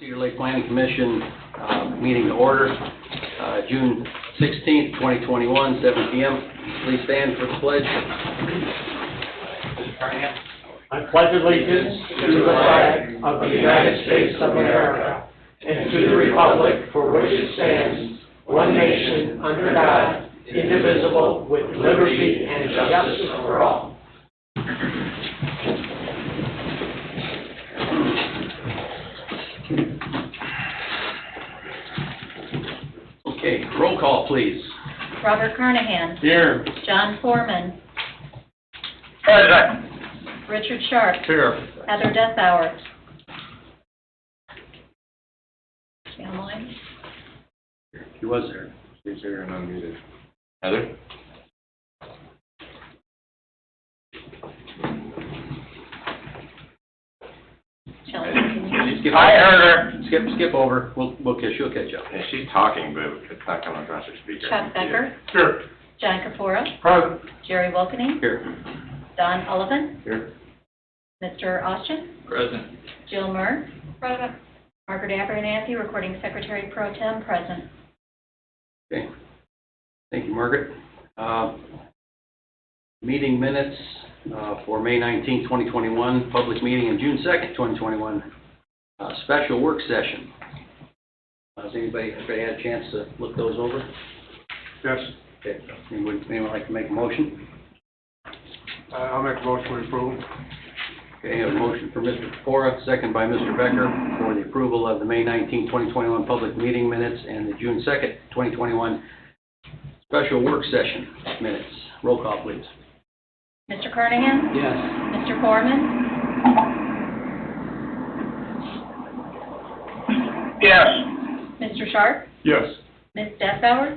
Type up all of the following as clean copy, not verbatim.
Cedar Lake Planning Commission meeting to order, June 16th, 2021, 7 p.m. Please stand for the pledge. Mr. Carnahan. I pledge allegiance to the flag of the United States of America and to the republic for which it stands, one nation, under God, indivisible, with liberty and justice for all. Okay, roll call, please. Robert Carnahan. Here. John Foreman. Present. Richard Sharp. Here. Heather Deathauer. She online? He was there. She's here and unmuted. Heather? Shelley, can you? Skip I heard her. Skip over. She'll catch up. Yeah, she's talking, but it's not coming across her speaker. Chuck Becker. Here. John Kapora. Present. Jerry Wilkening. Here. Don Sullivan. Here. Mr. Austin. Present. Jill Murr. Present. Margaret Abernathy, Recording Secretary Pro Tem, present. Okay. Thank you, Margaret. Meeting minutes for May 19th, 2021, public meeting, and June 2nd, 2021, special work session. Has anybody had a chance to look those over? Yes. Okay. Anyone like to make a motion? I'll make a motion to approve. Okay, a motion for Mr. Kapora, second by Mr. Becker, for the approval of the May 19th, 2021 public meeting minutes and the June 2nd, 2021 special work session minutes. Roll call, please. Mr. Carnahan. Yes. Mr. Foreman. Yes. Mr. Sharp. Yes. Ms. Deathauer.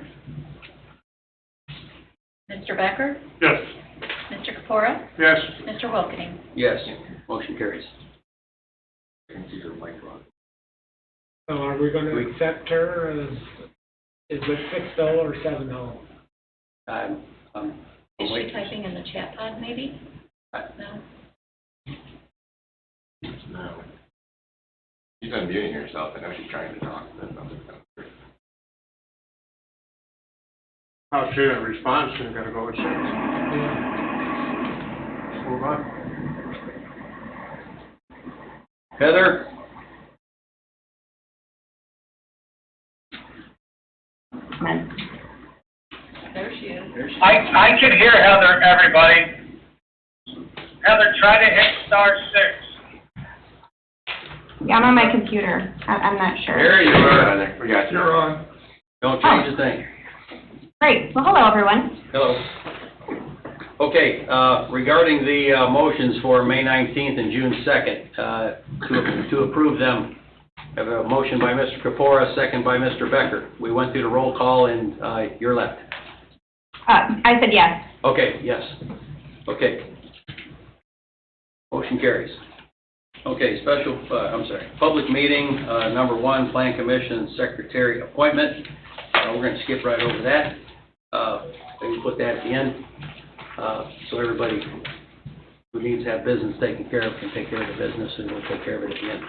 Mr. Becker. Yes. Mr. Kapora. Yes. Mr. Wilkening. Yes, motion carries. Are we going to accept her as, is it 6-0 or 7-0? I'm Is she waiting. typing in the chat pod, maybe? No? No. She's unmuting herself. I know she's trying to talk, but nothing's coming through. Oh, she didn't respond, so we gotta go with 6. Yeah. Move on. Heather? There she is. I can hear Heather, everybody. Heather, try to hit *6. Yeah, I'm on my computer. I'm not sure. There you are. Heather, we got you. You're on. Don't change a thing. Great. Well, hello, everyone. Hello. Okay, regarding the motions for May 19th and June 2nd, to approve them, I have a motion by Mr. Kapora, second by Mr. Becker. We went through the roll call, and you're left. I said yes. Okay, yes. Okay. Motion carries. Okay, public meeting, number 1, Plan Commission Secretary appointment. We're going to skip right over that. Maybe put that at the end, so everybody who needs to have business taken care of can take care of the business, and we'll take care of it at the end.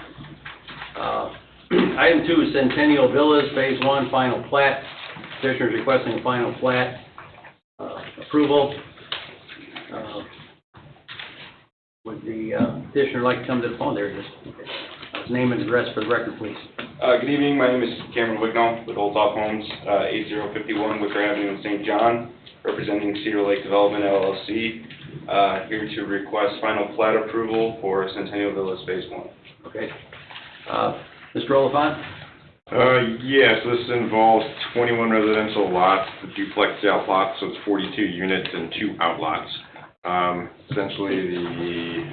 Item 2 is Centennial Villas, Phase 1, final plat. Petitioners requesting a final plat approval. Would the petitioner like to come to the phone? There he is. Okay. His name and address for the record, please. Good evening. My name is Cameron Wignall with Old Top Homes, 8051 Wicker Avenue in St. John, representing Cedar Lake Development LLC. Here to request final plat approval for Centennial Villas Phase 1. Okay. Mr. Oliphant? Yes, this involves 21 residential lots, the duplex outlots, so it's 42 units and 2 outlots. Essentially the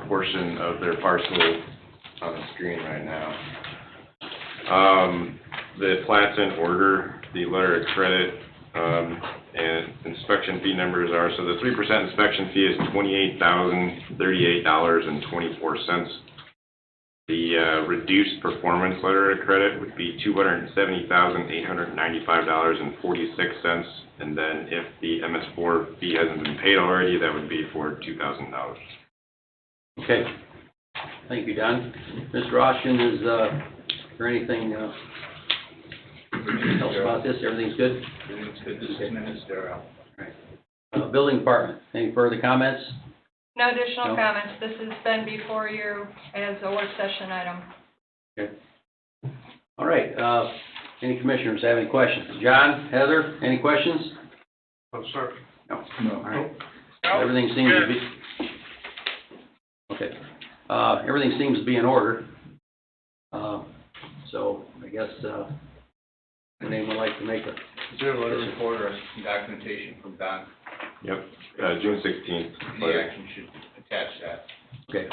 portion of their parcel on the screen right now. The plat's in order, the letter of credit, and inspection fee numbers are, so the 3% inspection fee is $28,038.24. The reduced performance letter of credit would be $270,895.46, and then if the MS4 fee hasn't been paid already, that would be for $2,000. Okay. Thank you, Don. Mr. Austin is there anything, else about this? Everything's good? Everything's good, this is ministerial. Building department, any further comments? No additional No. comments. This has been before you as a work session item. Okay. All right, any commissioners have any questions? John, Heather, any questions? Oh, sir. No. No. All right. No, Everything seems to good. be, okay. Everything seems to be in order. So I guess, would anyone like to make a, Is there a letter report or some documentation from Don? Yep, June 16th. The action should attach that. okay.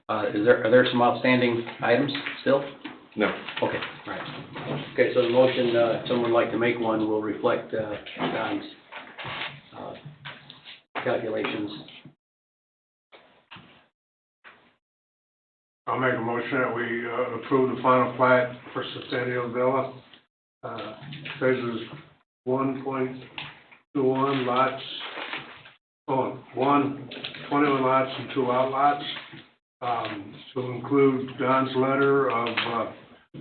Are there some outstanding items still? No. Okay, all right. Okay, so the motion, someone would like to make one will reflect, Don's, calculations. I'll make a motion that we approve the final plat for Centennial Villa. Phases 1.21 lots, 21 lots and 2 outlots. To include Don's letter of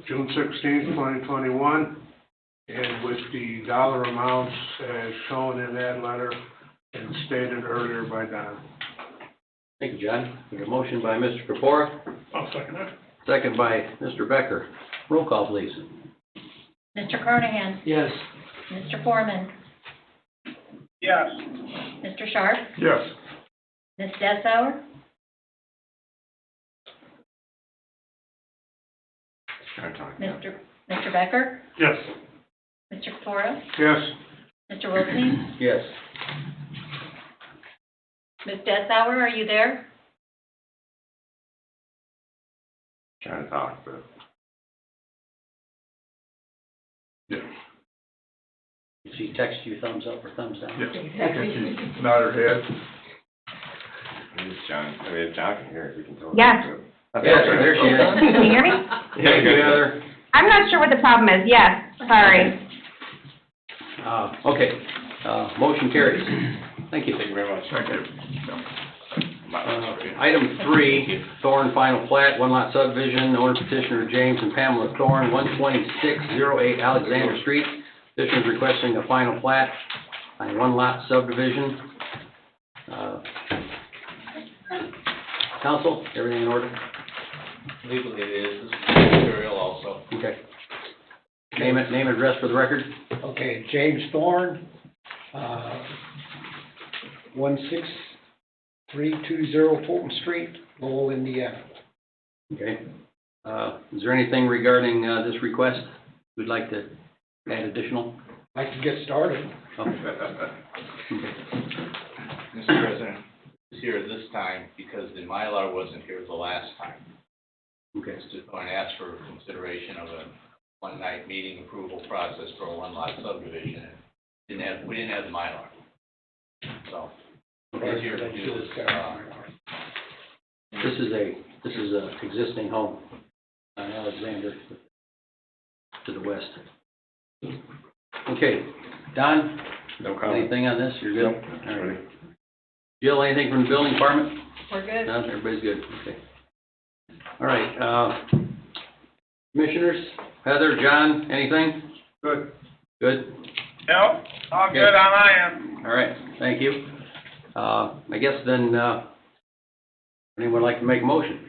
June 16th, 2021, and with the dollar amounts as shown in that letter and stated earlier by Don. Thank you, John. We have a motion by Mr. Kapora, I'll second it. second by Mr. Becker. Roll call, please. Mr. Carnahan? Yes. Mr. Foreman? Yes. Mr. Sharp? Yes. Ms. Dessauer? Mr. Becker? Yes. Mr. Kapora? Yes. Mr. Wilson? Yes. Ms. Dessauer, are you there? Trying to talk, but. If she texts you thumbs up or thumbs down. Nod her head. John, I mean, if John can hear it, we can tell. Yeah. Yes, there she is. Can you hear me? Thank you, Heather. I'm not sure what the problem is. Yes, sorry. Okay, motion carries. Thank you. Thank you very much. Thank you. Item 3, Thorne final plat, one lot subdivision, owner petitioner James and Pamela Thorne, 12608 Alexander Street. Petitioner requesting a final plat on one lot subdivision. Council, everything in order? Legally it is, this is ministerial also. Okay. Name and address for the record? Okay, James Thorne, 16320 Fulton Street, Lowell, Indiana. Okay. Is there anything regarding this request we'd like to add additional? I can get started. Oh. Okay. Mr. President is here this time because the Mylar wasn't here the last time. Okay. Mr. Thorne asked for consideration of a one-night meeting approval process for a one-lot subdivision. We didn't have the Mylar. So, we're here to do this. This is a existing home on Alexander to the west. Okay, Don, No comment. anything on this? You're good? Nope. All right. Jill, anything from the building department? We're good. No, everybody's good, okay. All right, commissioners, Heather, John, anything? Good. Good? Nope, all good on my end. All right, thank you. I guess then, anyone like to make a motion?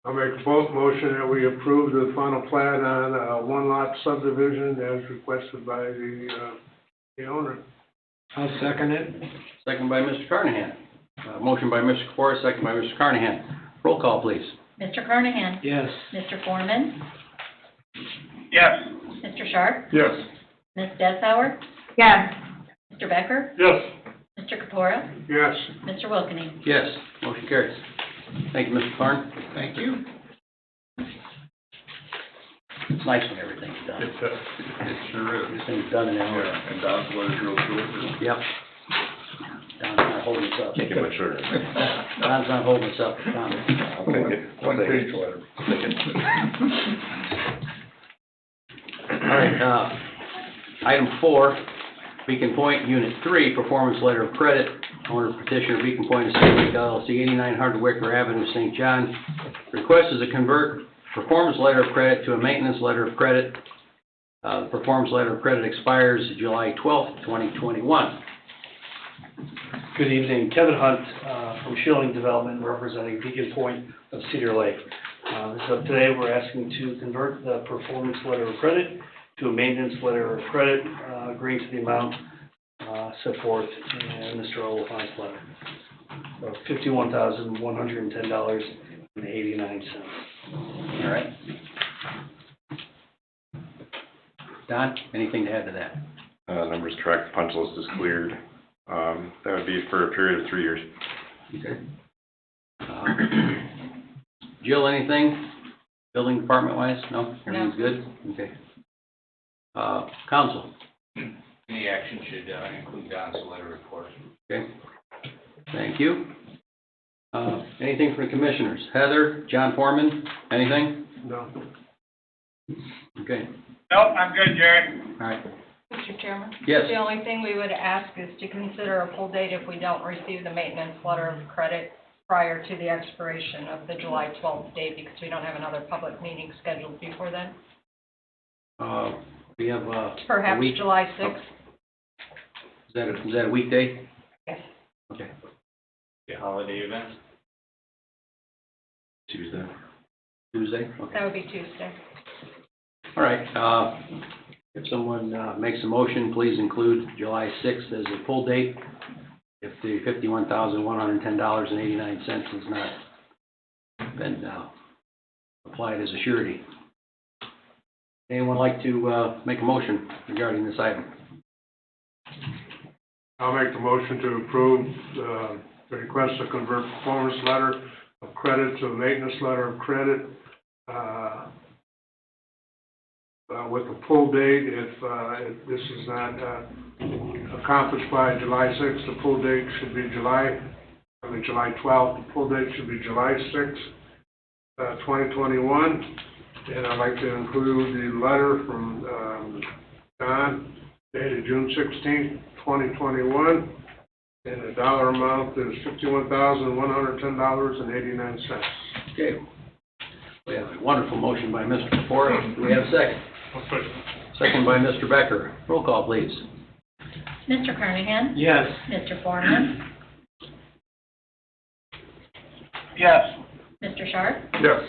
I'll make a motion that we approve the final plat on one lot subdivision as requested by the owner. I'll second it. Second by Mr. Carnahan. Motion by Mr. Kapora, second by Mr. Carnahan. Roll call, please. Mr. Carnahan? Yes. Mr. Foreman? Yes. Mr. Sharp? Yes. Ms. Dessauer? Yes. Mr. Becker? Yes. Mr. Kapora? Yes. Yes, Mr. Wilkening? motion carries. Thank you, Mr. Thorne. Thank you. It's nice when everything's done. It sure is. Everything's done in an hour. And Don's letter's real short. Yep. Don's not holding us up. Can't get much shorter. Don's not holding us up, Tom. I'll take it. One page letter. I'll take it. All right, item 4, Beacon Point, Unit 3, performance letter of credit, owner petitioner Beacon Point Estate Lake LLC, 89 Hardwicker Avenue, St. John. Request is to convert performance letter of credit to a maintenance letter of credit. The performance letter of credit expires July 12th, 2021. Good evening, Kevin Hunt from Shilling Development, representing Beacon Point of Cedar Lake. So today we're asking to convert the performance letter of credit to a maintenance letter of credit, agreeing to the amount set forth in Mr. Oliphant's letter of $51,110.89. All right. Don, anything to add to that? Number's correct, punch list is cleared. That would be for a period of 3 years. Okay. Jill, anything? Building department wise? No? Everything's good? Okay. Council? Any action should include Don's letter report. Okay. Thank you. Anything from the commissioners? Heather, John Foreman, anything? No. Okay. Nope, I'm good, Jerry. All right. Mr. Chairman? Yes. The only thing we would ask is to consider a pull date if we don't receive the maintenance letter of credit prior to the expiration of the July 12th date, because we don't have another public meeting scheduled before then. We have a Perhaps week. July 6th? Is that a weekday? Yes. Okay. The holiday event? Tuesday. Tuesday? Okay. That would be Tuesday. All right. If someone makes a motion, please include July 6th as a pull date. If the $51,110.89 has not been applied as a surety. Anyone like to make a motion regarding this item? I'll make the motion to approve the request to convert performance letter of credit to a maintenance letter of credit with a pull date. If this is not accomplished by July 6th, the pull date should be July 12th. The pull date should be July 6th, 2021. And I'd like to include the letter from Don dated June 16th, 2021. And the dollar amount is $51,110.89. Okay. We have a wonderful motion by Mr. Kapoor. Do we have a second? Second by Mr. Becker. Roll call, please. Mr. Carnahan? Yes. Mr. Foreman? Yes. Mr. Sharp? Yes.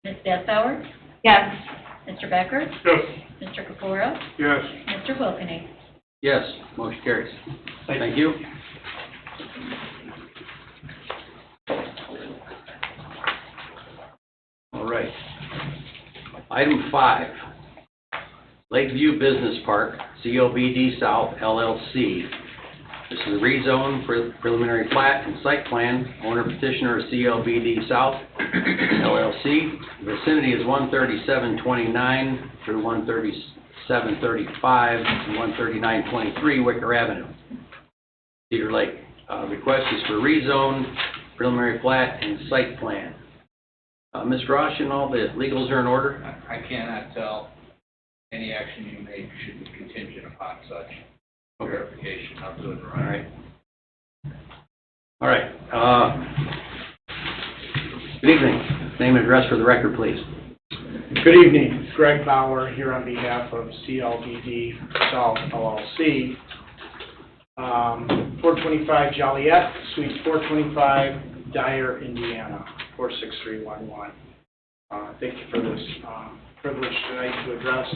Ms. Betzauer? Yes. Mr. Becker? Yes. Mr. Kapura? Yes. Mr. Wilkins? Yes, motion carries. Thank you. All right. Item 5, Lakeview Business Park, COBD South LLC. This is a rezone, preliminary plat, and site plan. Owner petitioner is CLBD South LLC. Vicinity is 13729 through 13735 and 13923 Wicker Avenue, Cedar Lake. Request is for rezone, preliminary plat, and site plan. Ms. Roshan, all the legals are in order? I cannot tell. Any action you make should be contingent upon such verification of good and right. All right. Good evening. Name and address for the record, please. Good evening, Greg Bauer here on behalf of CLBD South LLC. 425 Joliet, Suite 425, Dyer, Indiana, 46311. Thank you for this privilege tonight to address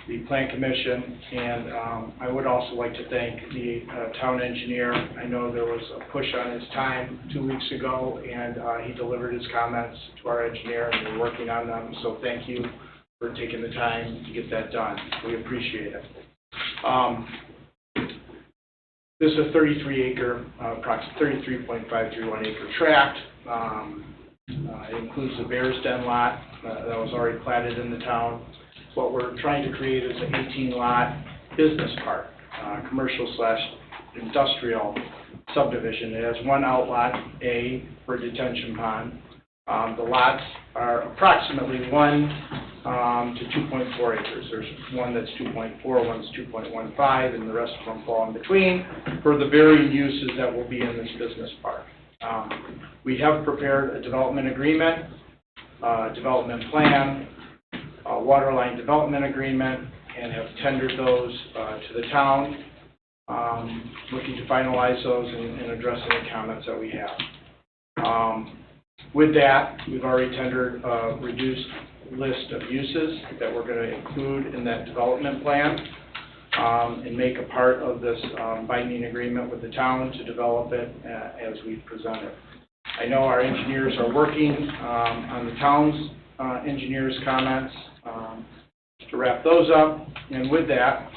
the Plan Commission, and I would also like to thank the town engineer. I know there was a push on his time 2 weeks ago, and he delivered his comments to our engineer, and we're working on them, so thank you for taking the time to get that done. We appreciate it. This is a 33-acre, approximately 33.531 acre tract. It includes the Bears Den lot that was already platted in the town. What we're trying to create is an 18-lot business park, commercial/industrial subdivision. It has one outlot, A, for a detention pond. The lots are approximately 1 to 2.4 acres. There's one that's 2.4, one's 2.15, and the rest of them fall in between for the varying uses that will be in this business park. We have prepared a development agreement, development plan, a water line development agreement, and have tendered those to the town, looking to finalize those and address any comments that we have. With that, we've already tendered a reduced list of uses that we're going to include in that development plan and make a part of this binding agreement with the town to develop it as we present it. I know our engineers are working on the town's engineers' comments to wrap those up, and with that,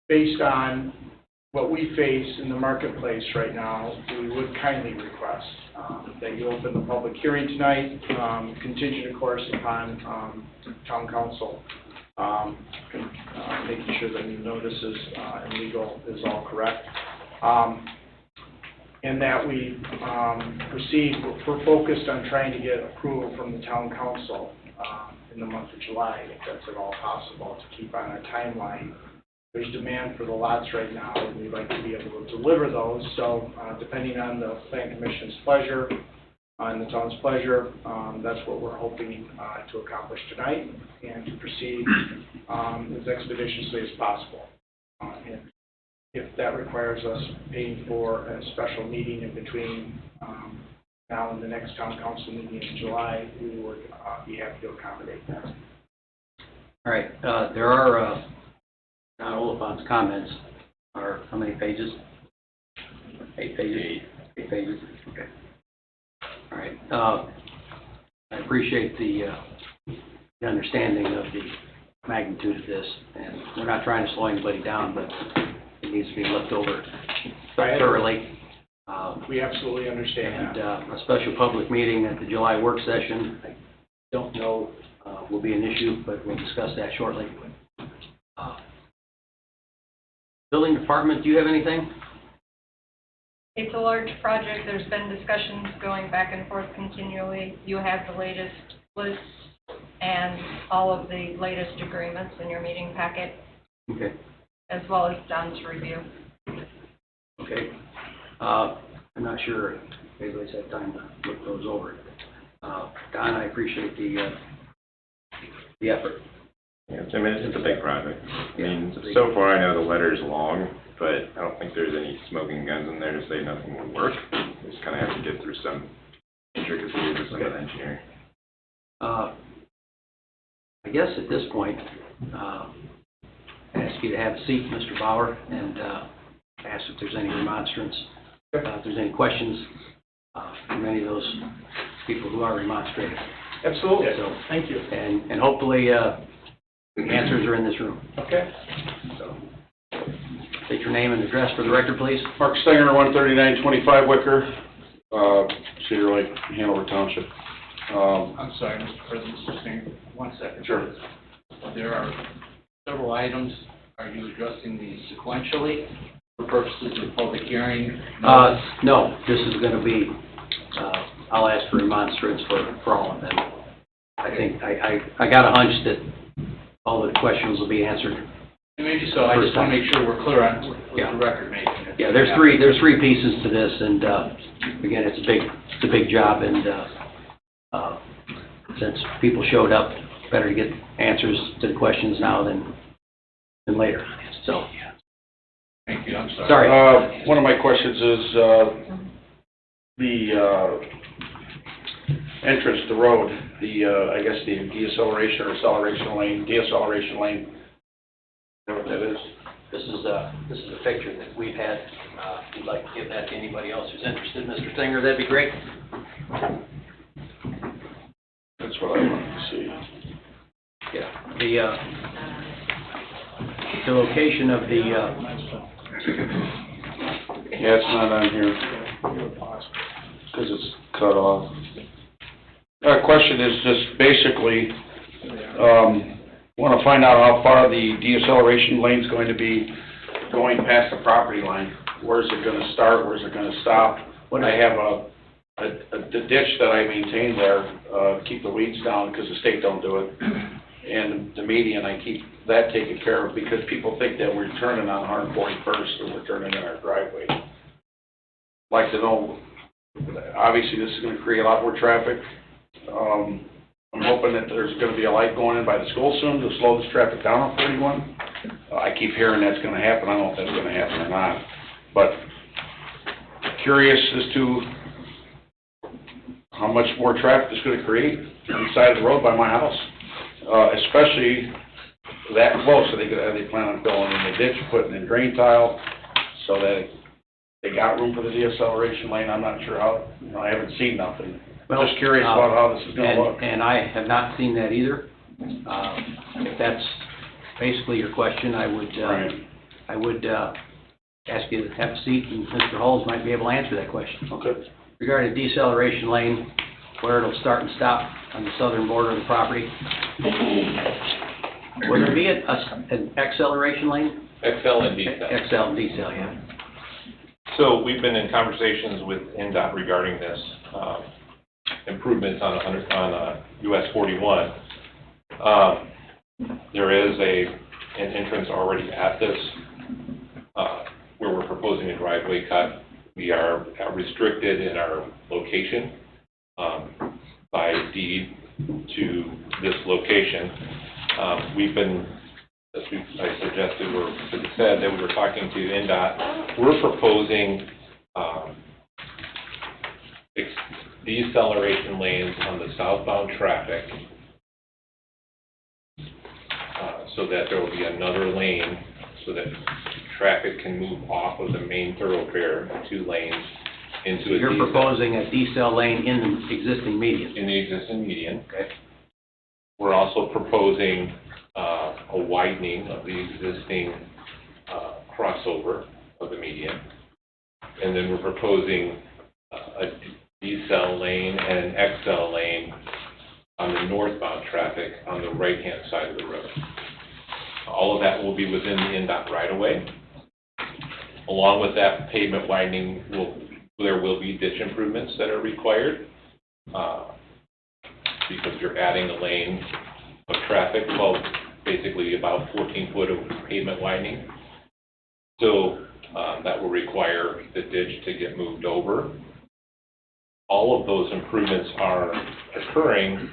based on what we face in the marketplace right now, we would kindly request that you open the public hearing tonight, contingent, of course, upon town council making sure that the notices and legal is all correct. And that we proceed, we're focused on trying to get approval from the town council in the month of July, if that's at all possible, to keep on a timeline. There's demand for the lots right now, and we'd like to be able to deliver those. So depending on the Plan Commission's pleasure and the town's pleasure, that's what we're hoping to accomplish tonight and to proceed as expeditiously as possible. And if that requires us paying for a special meeting in between now and the next town council meeting in July, we would be happy to accommodate that. All right, there are, Don Oliphant's comments are, how many pages? 8 pages? 8 pages, okay. All right, I appreciate the understanding of the magnitude of this, and we're not trying to slow anybody down, but it needs to be looked over thoroughly. We absolutely understand that. And a special public meeting at the July work session, I don't know will be an issue, but we'll discuss that shortly. Building department, do you have anything? It's a large project. There's been discussions going back and forth continually. You have the latest lists and all of the latest agreements in your meeting packet, Okay. as well as Don's review. Okay. I'm not sure if anybody's had time to look those over. Don, I appreciate the effort. Yeah, I mean, it's a big project. I mean, it's a big- so far I know the letter's long, but I don't think there's any smoking guns in there to say nothing will work. We just kind of have to get through some intricacies of some of the engineering. I guess at this point, I ask you to have a seat, Mr. Bauer, and ask if there's any remonstrance, if there's any questions from any of those people who are remonstrating. Absolutely. So, Thank you. and hopefully the answers are in this room. Okay. So, state your name and address for the record, please. Mark Stenger, 13925 Wicker, Cedar Lake, Hanover Township. I'm sorry, Mr. President, just hang 1 second. Sure. There are several items. Are you addressing these sequentially for purposes of public hearing? No, this is going to be, I'll ask for remonstrance for all of them. I think, I got a hunch that all the questions will be answered. And maybe so, I just want to make sure we're clear on what Yeah. the record making. Yeah, there's three pieces to this, and again, it's a big job, and since people showed up, better to get answers to the questions now than later. So, Thank you, I'm sorry. sorry. One of my questions is the entrance to road, I guess the deceleration or acceleration lane, deacceleration lane. You know what that is? This is a picture that we've had. If you'd like to give that to anybody else who's interested, Mr. Singer, that'd be great. That's what I wanted to see. Yeah, the location of the, Yeah, it's not on here because it's cut off. Question is just basically, want to find out how far the deacceleration lane is going to be going past the property line. Where's it going to start? Where's it going to stop? I have the ditch that I maintain there, to keep the weeds down, because the state don't do it. And the median, I keep that taken care of, because people think that we're turning on 141st, or we're turning in our driveway. Like to know, obviously, this is gonna create a lot more traffic. I'm hoping that there's gonna be a light going in by the school soon to slow this traffic down on 41. I keep hearing that's gonna happen. I don't know if that's gonna happen or not. But curious as to how much more traffic it's gonna create on the side of the road by my house, especially that close. So they plan on filling in the ditch, putting in drain tile, so that they got room for the deceleration lane. I'm not sure how, I haven't seen nothing. Well, Just curious about how this is gonna look. And I have not seen that either. If that's basically your question, I would, Right. I would ask you to have a seat, and Mr. Halls might be able to answer that question. Okay. Regarding deceleration lane, where it'll start and stop on the southern border of the property, will there be an acceleration lane? XL and decel. XL and decel, yeah. So we've been in conversations with NDOT regarding this, improvements on US 41. There is an entrance already at this, where we're proposing a driveway cut. We are restricted in our location, by deed to this location. We've been, as I suggested, said that we were talking to NDOT. We're proposing deceleration lanes on the southbound traffic, so that there will be another lane so that traffic can move off of the main thoroughfare, 2 lanes, into a You're decel. proposing a decel lane in the existing median. In the existing median. Okay. We're also proposing a widening of the existing crossover of the median. And then we're proposing a decel lane and an XL lane on the northbound traffic on the right-hand side of the road. All of that will be within the NDOT right-of-way. Along with that pavement widening, there will be ditch improvements that are required, because you're adding a lane of traffic, well, basically about 14 foot of pavement widening. So that will require the ditch to get moved over. All of those improvements are occurring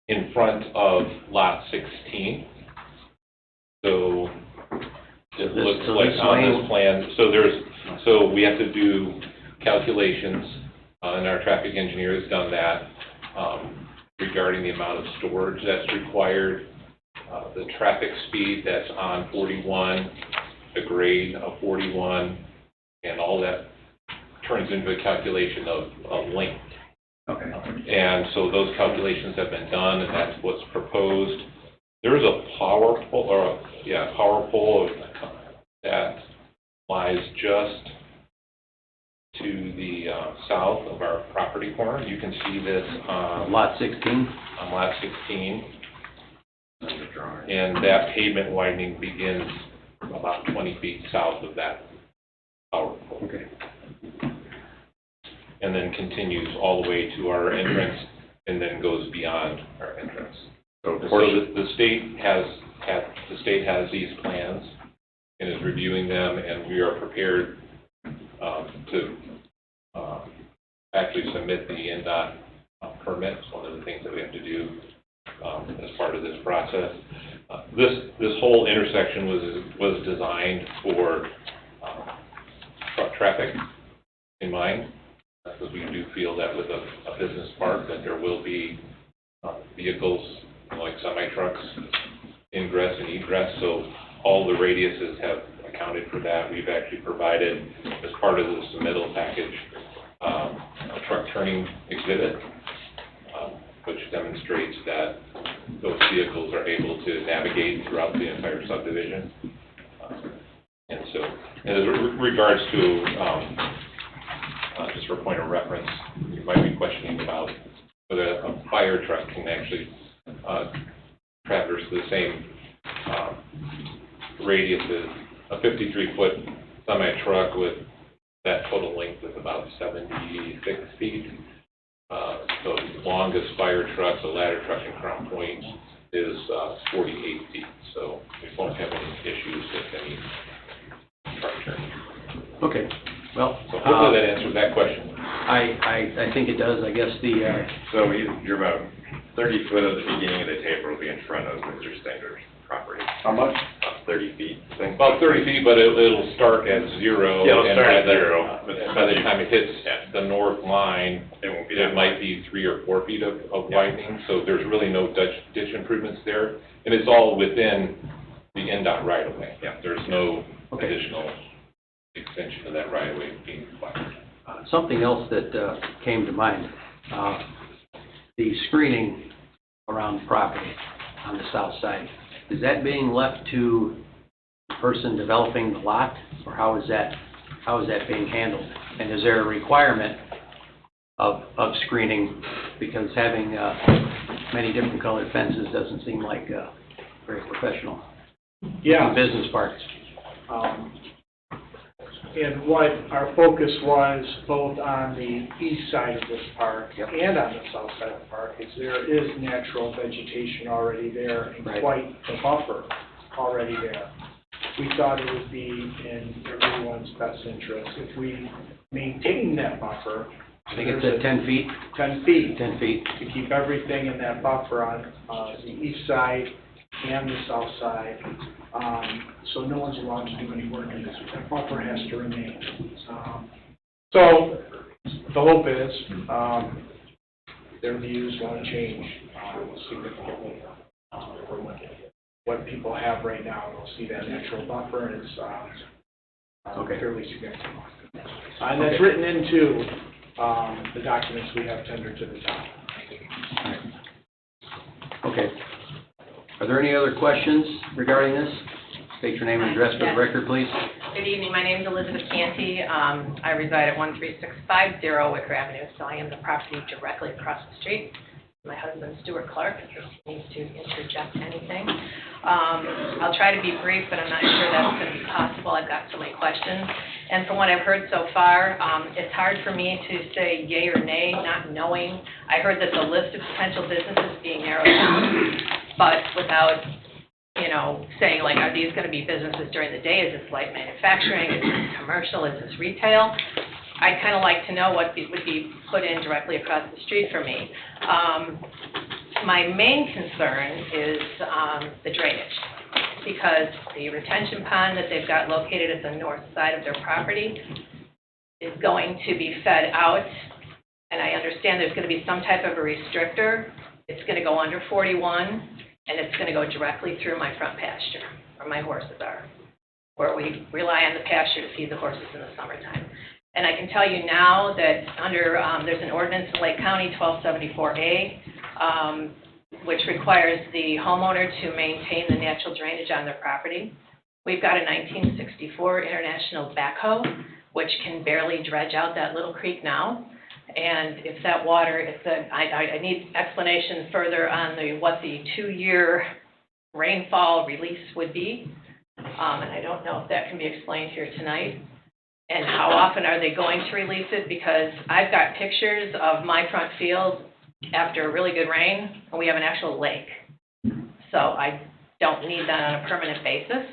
in front of lot 16. So it looks like on this plan, so we have to do calculations, and our traffic engineer has done that, regarding the amount of storage that's required, the traffic speed that's on 41, the grade of 41, and all that turns into a calculation of length. Okay. And so those calculations have been done, and that's what's proposed. There's a power pole that lies just to the south of our property corner. You can see this on Lot 16? On lot 16. And that pavement widening begins about 20 feet south of that power pole. Okay. And then continues all the way to our entrance, and then goes beyond our entrance. So the state has these plans and is reviewing them, and we are prepared to actually submit the NDOT permits. One of the things that we have to do as part of this process. This whole intersection was designed for truck traffic in mind, because we do feel that with a business park that there will be vehicles like semi-trucks ingress and egress, so all the radiuses have accounted for that. We've actually provided, as part of the submittal package, a truck turning exhibit, which demonstrates that those vehicles are able to navigate throughout the entire subdivision. And so, as regards to, just for point of reference, you might be questioning about whether a fire truck can actually traverse the same radius as a 53-foot semi-truck with That total length is about 76 feet. The longest fire truck, the ladder truck in Crown Point, is 48 feet. So we won't have any issues with any structure. Okay, well. So hopefully that answers that question. I think it does, I guess So you're about 30 foot of the beginning of the taper will be in front of Mr. Stenger's property. How much? About 30 feet. I think. About 30 feet, but it'll start at 0. Yeah, it'll and start by at 0. By the time it hits the north line, It won't be that it might be 3 or 4 feet of widening, so there's really no ditch improvements there. And it's all within the NDOT right-of-way. Yeah. There's no Okay. additional extension of that right-of-way being required. Something else that came to mind, the screening around the property on the south side, is that being left to the person developing the lot, or how is that being handled? And is there a requirement of screening, because having many different colored fences doesn't seem like very professional? Yeah. Business parks. And what our focus was, both on the east side of this park and on the south side of the park, is there is natural vegetation already there and Right. quite a buffer already there. We thought it would be in everyone's best interest if we maintain that buffer. I think it's at 10 feet. 10 feet. 10 feet. To keep everything in that buffer on the east side and the south side, so no one's allowed to do any work in this. That buffer has to remain. So the hope is their views won't change significantly from what people have right now. They'll see that natural buffer, and it's Okay. fairly significant. And that's written into the documents we have tendered to the town. Okay. Are there any other questions regarding this? State your name and address for the record, please. Good evening, my name is Elizabeth Canty. I reside at 13650 Wicker Avenue, so I am the property directly across the street. My husband, Stuart Clark, if he needs to interject anything. I'll try to be brief, but I'm not sure that's going to be possible. I've got so many questions. And from what I've heard so far, it's hard for me to say yay or nay, not knowing. I heard that the list of potential businesses being narrowed down, but without, saying like, are these going to be businesses during the day? Is this light manufacturing? Is this commercial? Is this retail? I'd kind of like to know what would be put in directly across the street for me. My main concern is the drainage, because the retention pond that they've got located at the north side of their property is going to be fed out, and I understand there's going to be some type of a restrictor. It's going to go under 41, and it's going to go directly through my front pasture, where my horses are, where we rely on the pasture to feed the horses in the summertime. And I can tell you now that under, there's an ordinance in Lake County, 1274A, which requires the homeowner to maintain the natural drainage on their property. We've got a 1964 International backhoe, which can barely dredge out that little creek now. And if that water, I need explanation further on what the 2-year rainfall release would be. And I don't know if that can be explained here tonight. And how often are they going to release it? Because I've got pictures of my front field after a really good rain, and we have an actual lake. So I don't need that on a permanent basis.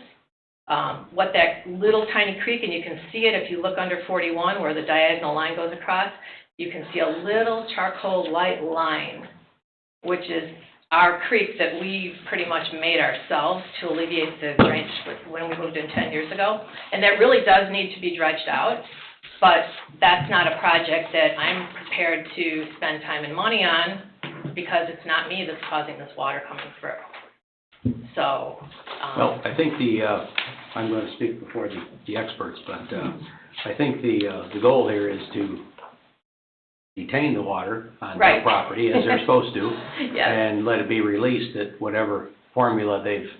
What that little tiny creek, and you can see it if you look under 41 where the diagonal line goes across, you can see a little charcoal light line, which is our creek that we pretty much made ourselves to alleviate the drainage when we moved in 10 years ago. And that really does need to be dredged out, but that's not a project that I'm prepared to spend time and money on, because it's not me that's causing this water coming through. So, Well, I think I'm going to speak before the experts, but I think the goal here is to detain the water on their Right. property as they're supposed to, Yes. and let it be released at whatever formula they've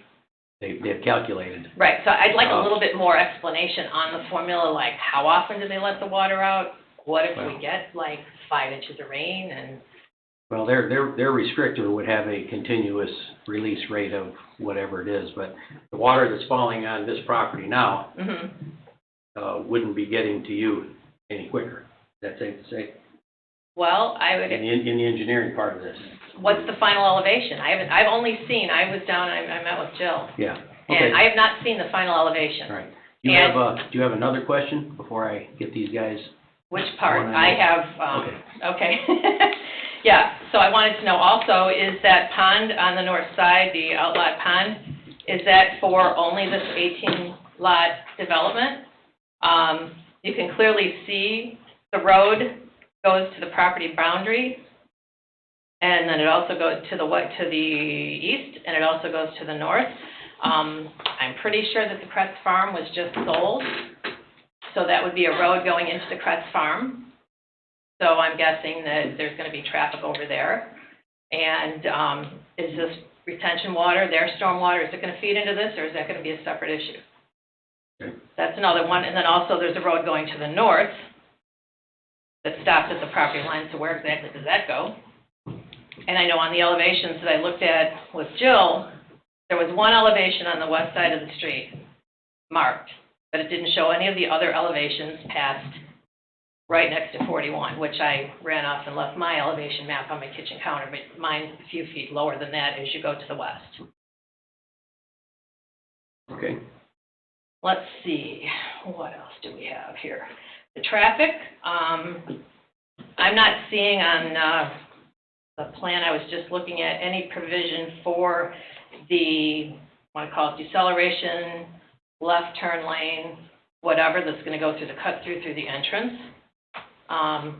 calculated. Right, so I'd like a little bit more explanation on the formula, like how often do they let the water out? What if we get like 5 inches of rain and... Well, their restrictor would have a continuous release rate of whatever it is, but the water that's falling on this property now Mm-hmm. wouldn't be getting to you any quicker. Is that safe to say? Well, I would, In the engineering part of this? what's the final elevation? I've only seen, I was down, I met with Jill, Yeah, okay, and I have not seen the final elevation. all right. Do you have another question before I get these guys? Which part? One on I each. have, okay. Yeah, so I wanted to know also, is that pond on the north side, the outlot pond, is that for only this 18-lot development? You can clearly see the road goes to the property boundary, and then it also goes to the east, and it also goes to the north. I'm pretty sure that the Kretz Farm was just sold, so that would be a road going into the Kretz Farm. So I'm guessing that there's going to be traffic over there. And is this retention water, their storm water, is it going to feed into this, or is that going to be a separate issue? Okay. That's another one. And then also there's a road going to the north that stops at the property line, so where exactly does that go? And I know on the elevations that I looked at with Jill, there was one elevation on the west side of the street marked, but it didn't show any of the other elevations past right next to 41, which I ran off and left my elevation map on my kitchen counter, but mine's a few feet lower than that as you go to the west. Okay. Let's see, what else do we have here? The traffic, I'm not seeing on the plan I was just looking at any provision for the, I want to call it deceleration, left turn lane, whatever that's going to go through the cut through the entrance. I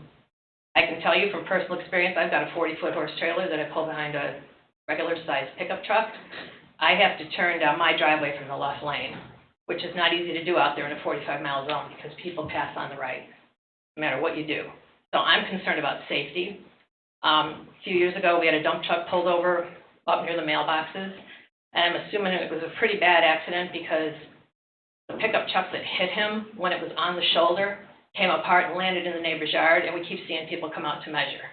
can tell you from personal experience, I've got a 40-foot horse trailer that I pull behind a regular sized pickup truck. I have to turn down my driveway from the left lane, which is not easy to do out there in a 45-mile zone because people pass on the right, no matter what you do. So I'm concerned about safety. A few years ago, we had a dump truck pulled over up near the mailboxes, and I'm assuming it was a pretty bad accident because the pickup truck that hit him when it was on the shoulder came apart and landed in the neighbor's yard, and we keep seeing people come out to measure.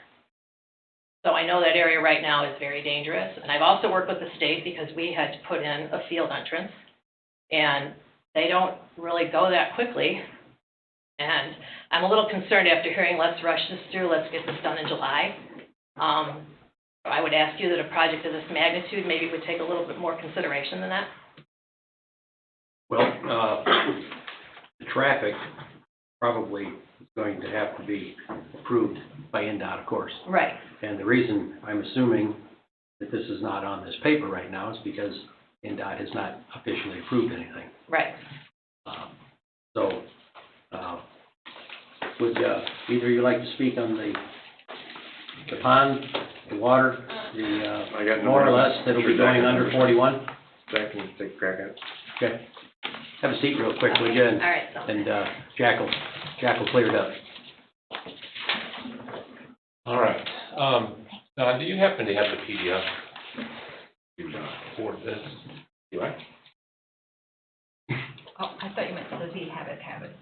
So I know that area right now is very dangerous, and I've also worked with the state because we had to put in a field entrance, and they don't really go that quickly. And I'm a little concerned after hearing, let's rush this through, let's get this done in July. I would ask you that a project of this magnitude maybe would take a little bit more consideration than that. Well, the traffic probably is going to have to be approved by NDOT, of course. Right. And the reason I'm assuming that this is not on this paper right now is because NDOT has not officially approved anything. Right. Would either of you like to speak on the pond, the water, I got more or no- less, that'll be going under 41? Zach can take a crack at it. Okay. Have a seat real quick, would you? All right, so. And Jack will clear it up. All right. Don, do you happen to have the PDF for this? Do I? Oh, I thought you meant, does he have it?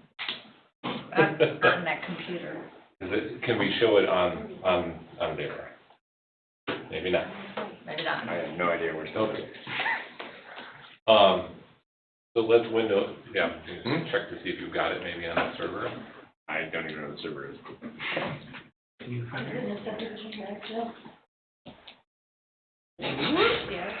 On that computer. Can we show it on there? Maybe not. Maybe not. I have no idea where it's going. So let's check to see if you've got it maybe on the server. I don't even know what the server is. Can you find it? In the subdivision drive, Jill? Yes.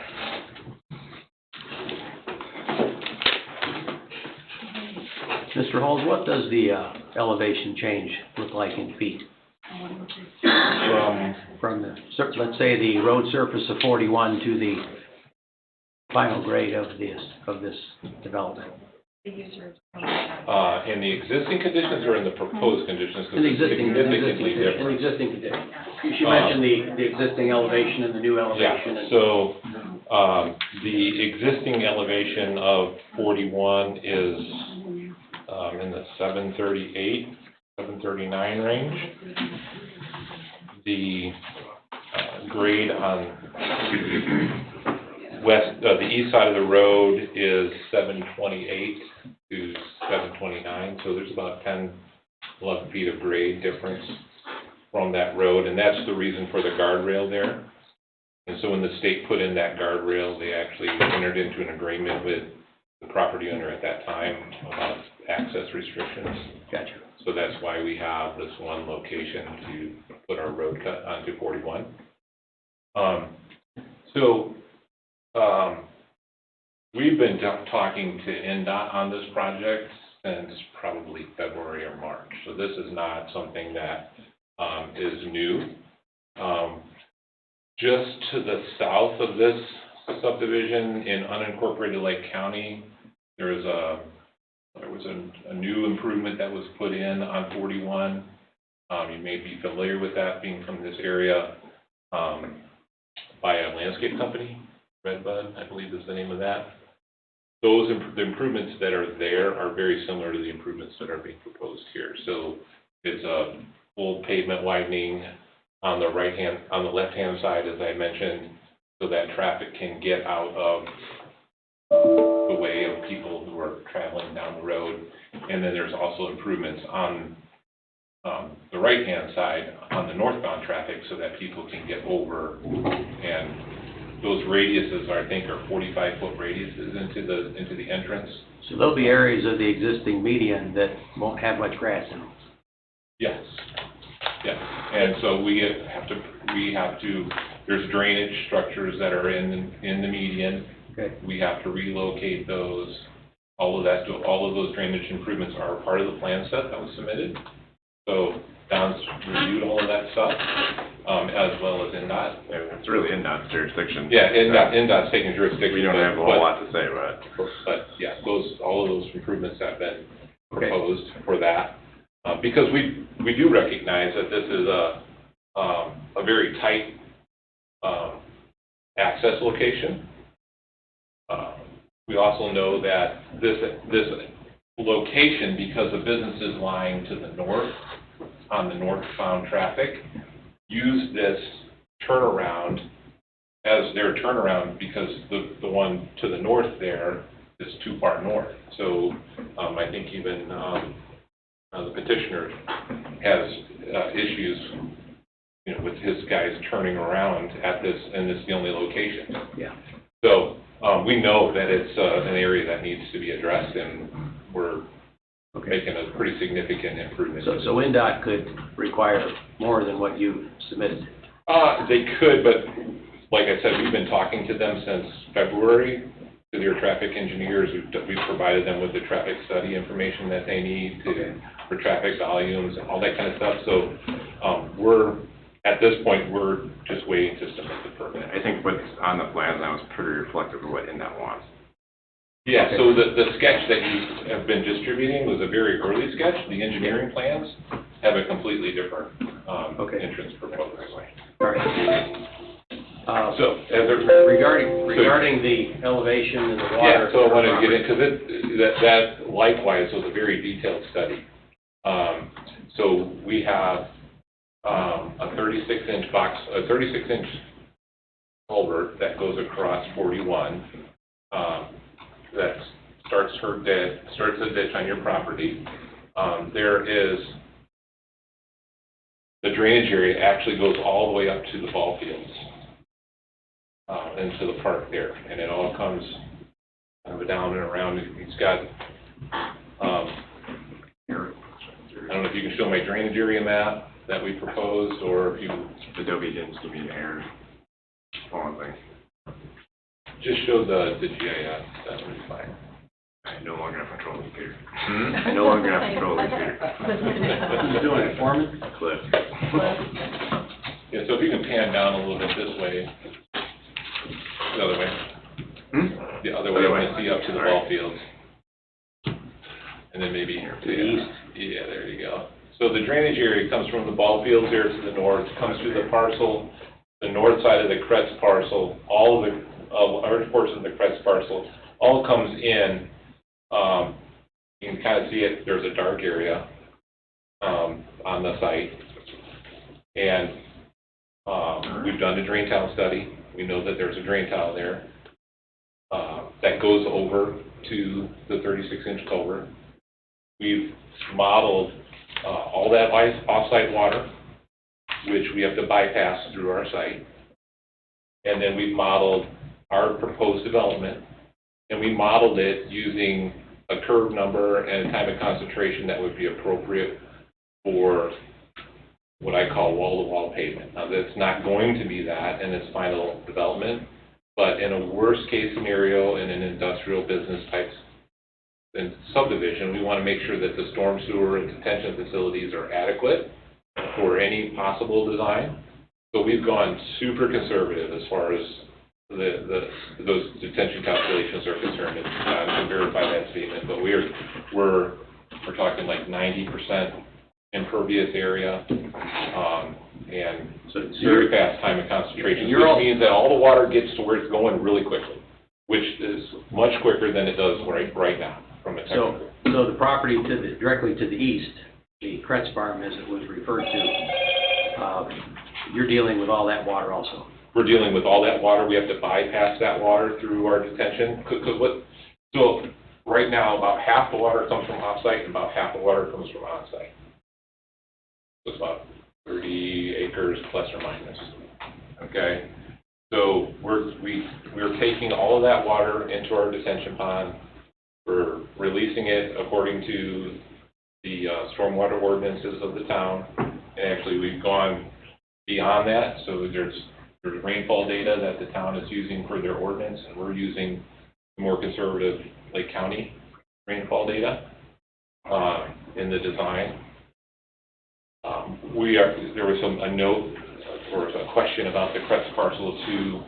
Mr. Halls, what does the elevation change look like in feet? From the, let's say, the road surface of 41 to the final grade of this development? In the existing conditions or in the proposed conditions? In the existing, Significantly different. in the existing condition. You mentioned the existing elevation and the new elevation. Yeah, so, the existing elevation of 41 is, in the 738, 739 range. The, grade on the east side of the road is 728 to 729, so there's about 10, 11 feet of grade difference from that road, and that's the reason for the guardrail there. And so when the state put in that guardrail, they actually entered into an agreement with the property owner at that time about access restrictions. Gotcha. So that's why we have this one location to put our road cut onto 41. We've been talking to NDOT on this project since probably February or March. So this is not something that is new. Just to the south of this subdivision in unincorporated Lake County, there was a new improvement that was put in on 41. You may be familiar with that, being from this area, by a landscape company, Redbud, I believe is the name of that. The improvements that are there are very similar to the improvements that are being proposed here. So it's a full pavement widening on the left-hand side, as I mentioned, so that traffic can get out of the way of people who are traveling down the road. And then there's also improvements on the right-hand side on the northbound traffic so that people can get over, and those radiuses I think are 45-foot radiuses into the entrance. So there'll be areas of the existing median that won't have much grass in them. Yes. Yes. And so we have to, there's drainage structures that are in the median. Okay. We have to relocate those. All of those drainage improvements are part of the plan set that was submitted. So Don's reviewed all of that stuff, as well as NDOT. It's really NDOT's jurisdiction. Yeah, NDOT's taking jurisdiction. We don't have a whole lot to say about it. But yeah, all of those improvements have been proposed for that. Because we do recognize that this is a very tight access location. We also know that this location, because of businesses lying to the north on the northbound traffic, use this turnaround as their turnaround because the one to the north there is too far north. So I think even the petitioner has issues, with his guys turning around at this, and this is the only location. Yeah. So we know that it's an area that needs to be addressed, and we're making a pretty significant improvement. So NDOT could require more than what you submitted? They could, but like I said, we've been talking to them since February, to their traffic engineers. We've provided them with the traffic study information that they need for traffic volumes and all that kind of stuff. So at this point, we're just waiting to submit the permit. I think what's on the plan now is pretty reflective of what NDOT wants. Yeah, so the sketch that you have been distributing was a very early sketch. The engineering plans have a completely different entrance proposed. All right. So regarding the elevation and the water. Yeah, so I wanted to get into that likewise was a very detailed study. So we have a 36-inch culvert that goes across 41. That starts a ditch on your property. There is the drainage area actually goes all the way up to the ball fields, into the park there, and it all comes kind of down and around. It's got I don't know if you can show my drainage area map that we proposed, or if you Adobe didn't give me an error. One thing. just show the GIS. That would be fine. I no longer have control of the computer. I no longer have control of the computer. Who's doing it, Foreman? Cliff. Yeah, so if you can pan down a little bit this way, the other way. The other way, I see up to the ball fields. And then maybe here. To the east? Yeah, there you go. So the drainage area comes from the ball fields there to the north, comes through the parcel, the north side of the Kretz parcel, all of the, a large portion of the Kretz parcel, all comes in. You can kind of see it, there's a dark area on the site. And we've done the drain tile study. We know that there's a drain tile there that goes over to the 36-inch culvert. We've modeled all that off-site water, which we have to bypass through our site. And then we've modeled our proposed development And we modeled it using a curve number and a time of concentration that would be appropriate for what I call wall-to-wall pavement. Now, that's not going to be that in its final development, but in a worst-case scenario in an industrial business type in subdivision, we want to make sure that the storm sewer and detention facilities are adequate for any possible design. So we've gone super conservative as far as those detention calculations are concerned, and to verify that statement. But we're talking like 90% impervious area, and very fast time of concentration, which means that all the water gets to where it's going really quickly, which is much quicker than it does right now from a technical. So the property directly to the east, the Kretz Farm as it was referred to, you're dealing with all that water also? We're dealing with all that water. We have to bypass that water through our detention. So right now, about half the water comes from off-site and about half the water comes from on-site. So it's about 30 acres plus or minus. Okay? So we're taking all of that water into our detention pond. We're releasing it according to the stormwater ordinances of the town. And actually, we've gone beyond that. So there's rainfall data that the town is using for their ordinance, and we're using the more conservative Lake County rainfall data in the design. There was a note or a question about the Kretz parcel to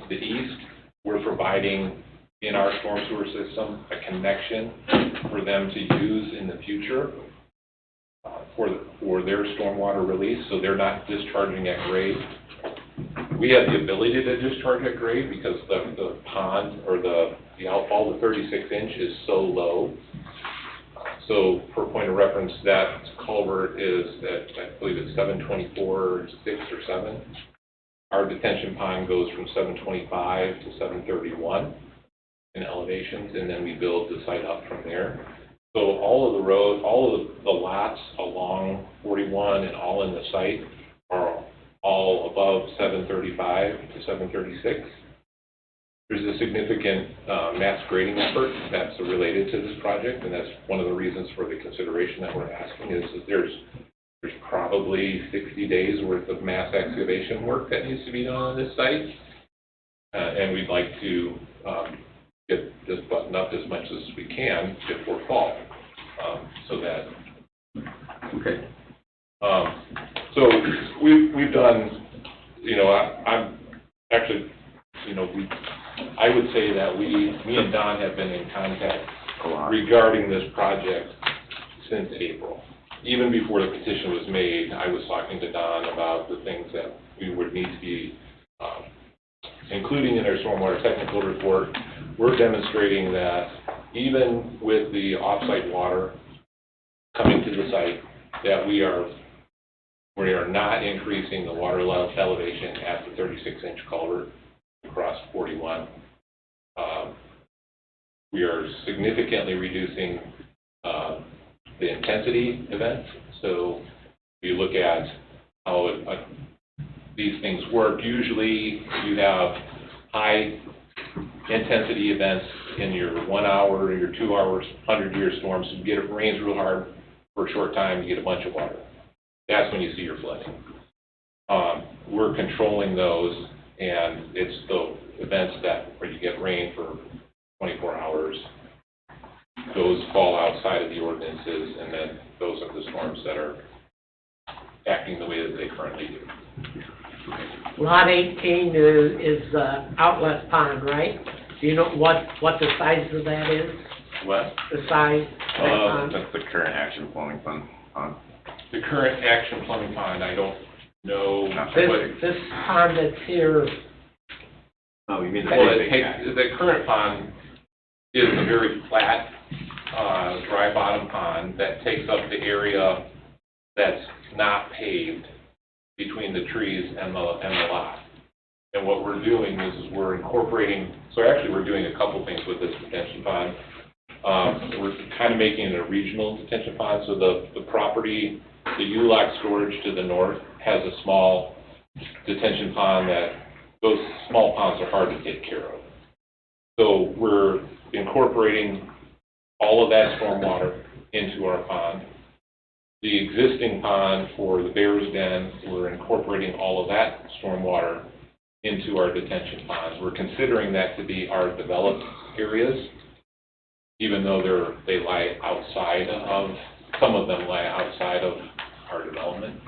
the east. We're providing in our storm sewer system a connection for them to use in the future for their stormwater release, so they're not discharging at grade. We have the ability to discharge at grade because the pond or the outfall, the 36-inch, is so low. So for point of reference, that culvert is at, I believe it's 724, 6 or 7. Our detention pond goes from 725 to 731 in elevations, and then we build the site up from there. So all of the road, all of the lots along 41 and all in the site are all above 735 to 736. There's a significant mass grading effort that's related to this project, and that's one of the reasons for the consideration that we're asking is that there's probably 60 days worth of mass excavation work that needs to be done on this site, and we'd like to get this buttoned up as much as we can before fall, so that. Okay. So we've done, I'm actually, I would say that me and Don have been in contact regarding this project since April. Even before the petition was made, I was talking to Don about the things that we would need to be including in our stormwater technical report. We're demonstrating that even with the off-site water coming to the site, that we are not increasing the water level elevation at the 36-inch culvert across 41. We are significantly reducing the intensity events. So if you look at how these things work, usually you have high intensity events in your 1 hour or your 2 hours, 100-year storms. You it rains real hard for a short time, you get a bunch of water. That's when you see your flooding. We're controlling those, and it's the events where you get rain for 24 hours. Those fall outside of the ordinances, and then those are the storms that are acting the way that they currently do. Lot 18 is outlet pond, right? Do you know what the size of that is? What? The size of that pond? That's the current action plumbing pond. The current action plumbing pond, I don't know. This pond that's here. Oh, you mean the current pond is a very flat, dry bottom pond that takes up the area that's not paved between the trees and the lot. And what we're doing is we're incorporating, so actually we're doing a couple things with this detention pond. We're kind of making it a regional detention pond, so the property, the ULOC storage to the north has a small detention pond those small ponds are hard to take care of. So we're incorporating all of that stormwater into our pond. The existing pond for the Bear's Den, we're incorporating all of that stormwater into our detention ponds. We're considering that to be our developed areas, even though they lie outside of, some of them lie outside of our development.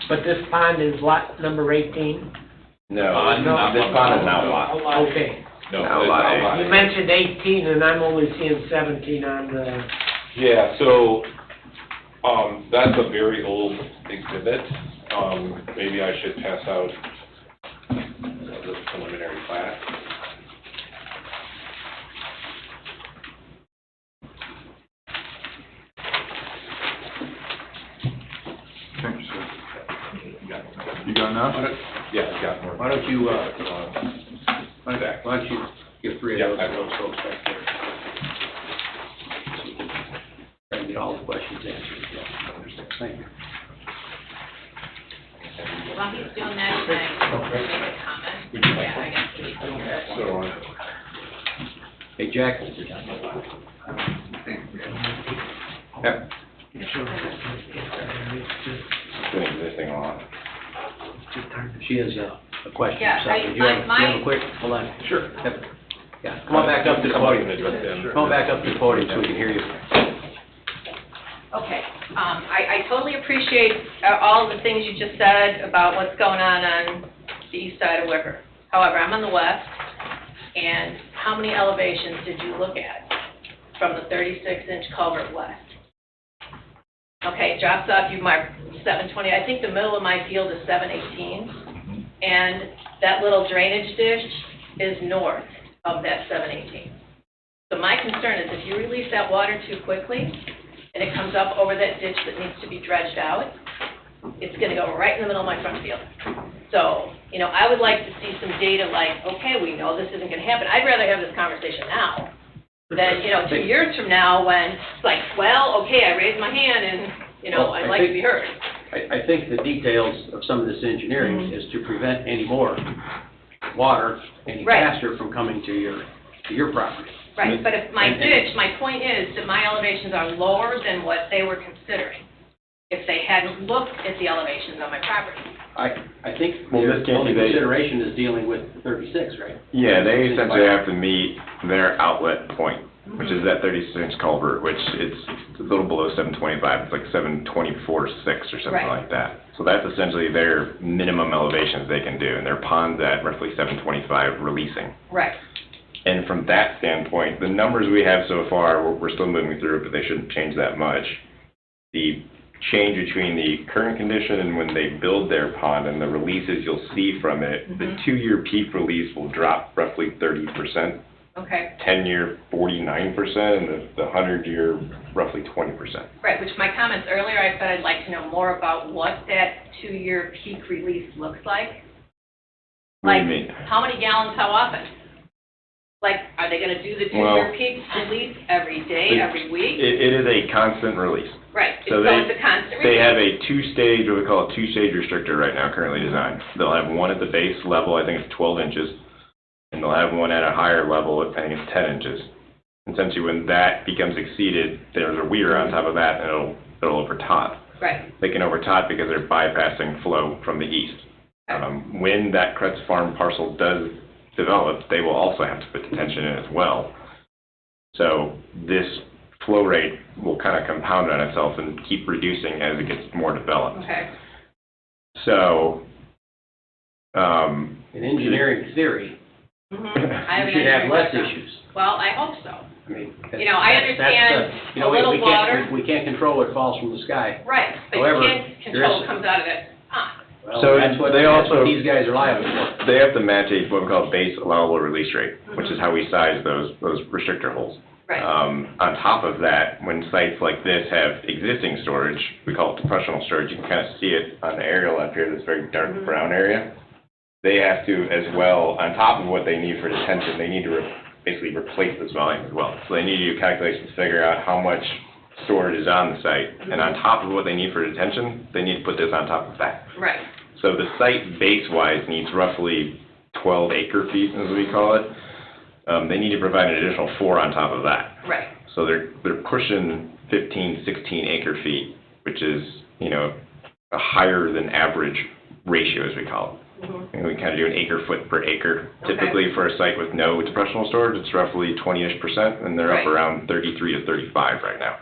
But this pond is lot number 18? No, this pond is not lot. Okay. No, Now it's lot not A. lot You A. mentioned 18, and I'm only seeing 17 on the, Yeah, so, that's a very old exhibit. Maybe I should pass out the preliminary plat. You got enough? Yeah, I got more. Why don't you, why don't you give three of Yeah, I those will. folks back there? Try to get all the questions answered. Thank you. While he's doing that, can I make a comment? Yeah, I guess we can hear it. So, Hey, Jack. Yep. It's an existing lot. She has a question. Yeah, or something. I- Do you have- my- do you have a quick, hold on. sure. Yep. Yeah, come on back up to the podium. Address them. Come on back up to the podium so we can hear you. Okay, I totally appreciate all the things you just said about what's going on the east side of Wicker. However, I'm on the west, and how many elevations did you look at from the 36-inch culvert west? Okay, it drops off, you mark 720, I think the middle of my field is 718, and that little drainage ditch is north of that 718. So my concern is if you release that water too quickly, and it comes up over that ditch that needs to be dredged out, it's gonna go right in the middle of my front field. So, I would like to see some data like, okay, we know this isn't gonna happen. I'd rather have this conversation now than, 2 years from now when it's like, well, okay, I raised my hand and, Well, I'd I like to think- be heard. I think the details of some of this engineering is to prevent any more water any Right. faster from coming to your property. Right, but if my And- ditch, my point is that my elevations are lower than what they were considering if they hadn't looked at the elevations on my property. I think Well, your this can't only be they- consideration is dealing with 36, right? Yeah, they essentially have to meet their outlet point, which is that 36-inch culvert, which it's a little below 725, it's like 724.6 or something Right. like that. So that's essentially their minimum elevations they can do, and their pond's at roughly 725 releasing. Right. And from that standpoint, the numbers we have so far, we're still moving through, but they shouldn't change that much. The change between the current condition and when they build their pond and the releases you'll see from it, the 2-year peak release will drop roughly 30%, Okay, 10-year 49%, and the 100-year roughly 20%. right, which my comments earlier, I said I'd like to know more about what that 2-year peak release looks like. What do you Like, mean? how many gallons, how often? Like, are they gonna do the 2-year Well- peak release every day, every week? It is a constant release. Right, So it's a constant They release. have a 2-stage, what we call a 2-stage restrictor right now, currently designed. They'll have one at the base level, I think it's 12 inches, and they'll have one at a higher level, I think it's 10 inches. And essentially, when that becomes exceeded, there's a weir on top of that, and it'll overtop. Right, They can overtop because they're bypassing flow from the east. When that Kretz Farm parcel does develop, they will also have to put detention in as well. So this flow rate will kind of compound on itself and keep reducing as it gets more developed. okay. So, In engineering theory, I you have an should have engineering less background. issues. Well, I hope so. I mean, I that's understand the- a little we water. can't, we can't control what falls from the sky. Right, but However, you can't control there's- what comes out of that pond. Well, So that's what these guys are liable for. they have to match a, what we call base allowable release rate, which is how we size those restrictor holes. Right. On top of that, when sites like this have existing storage, we call it depressional storage, you can kind of see it on the aerial up here, this very dark brown area. They have to as well, on top of what they need for detention, they need to basically replace this volume as well. So they need to do calculations to figure out how much storage is on the site. And on top of what they need for detention, they need to put this on top of that. Right, So the site base-wise needs roughly 12 acre-feet, as we call it. they need to provide an additional 4 on top of that. Right. So they're pushing 15, 16 acre feet, which is, you know, a higher than average ratio, as we call it. And we kind of do an acre foot per acre. Okay. Typically for a site with no depressional storage, it's roughly 20-ish%, and they're up Right. around 33 to 35 right now.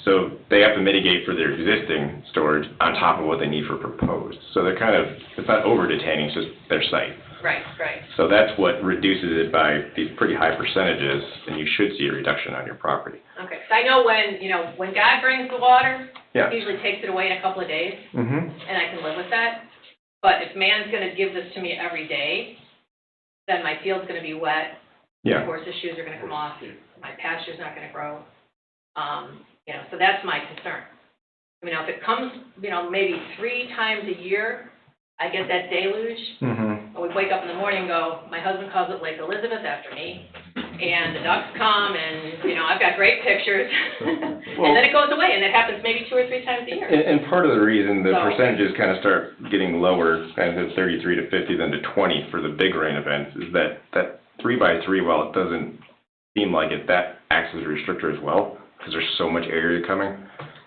So they have to mitigate for their existing storage on top of what they need for proposed. So they're kind of, it's not over detaining, it's just their site. Right, right. So that's what reduces it by these pretty high percentages, and you should see a reduction on your property. Okay, so I know when, you know, when God brings the water, Yeah. he usually takes it away in a couple of days, Mm-hmm. and I can live with that. But if man's gonna give this to me every day, then my field's gonna be wet, Yeah. horses' shoes are gonna come off, my pasture's not gonna grow. You know, so that's my concern. You know, if it comes, you know, maybe 3 times a year, I get that deluge, Mm-hmm. I would wake up in the morning and go, my husband calls it Lake Elizabeth after me, and the ducks come, and, you know, I've got great pictures. And then it goes away, and it happens maybe 2 or 3 times a year. And part of the reason the So- percentages kind of start getting lower, kind of 33 to 50, then to 20 for the big rain events, is that 3x3, while it doesn't seem like it, that acts as a restrictor as well, because there's so much area coming.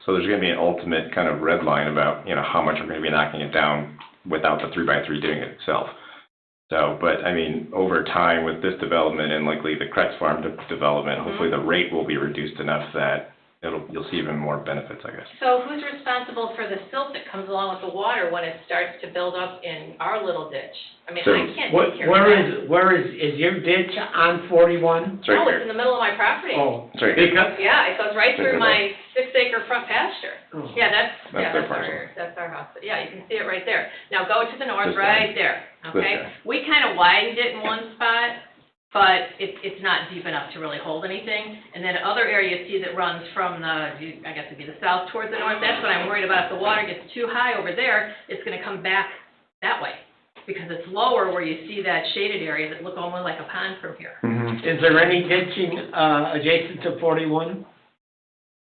So there's going to be an ultimate kind of red line about, you know, how much we're going to be knocking it down without the 3x3 doing it itself. So, but I mean, over time with this development and likely the Kretz Farm development, hopefully the rate will be reduced enough that you'll see even more benefits, I guess. So who's responsible for the silt that comes along with the water when it starts to build up in our little ditch? I mean, So- I can't take care of that. Where is your ditch on 41? It's right No, it's here. in the middle of my property. Oh, It's right here. because, Yeah, it goes right through Is it my 6-acre front pasture. oh. Yeah, That's their that's parcel. that's our house. Yeah, you can see it right there. Now go to the north, This right guy. there, This okay? guy. We kind of widened it in one spot, but it's not deep enough to really hold anything. And then other areas, see, that runs from I guess it'd be the south towards the north, that's what I'm worried about. If the water gets too high over there, it's gonna come back that way, because it's lower where you see that shaded area that look almost like a pond from here. Mm-hmm. Is there any ditching adjacent to 41?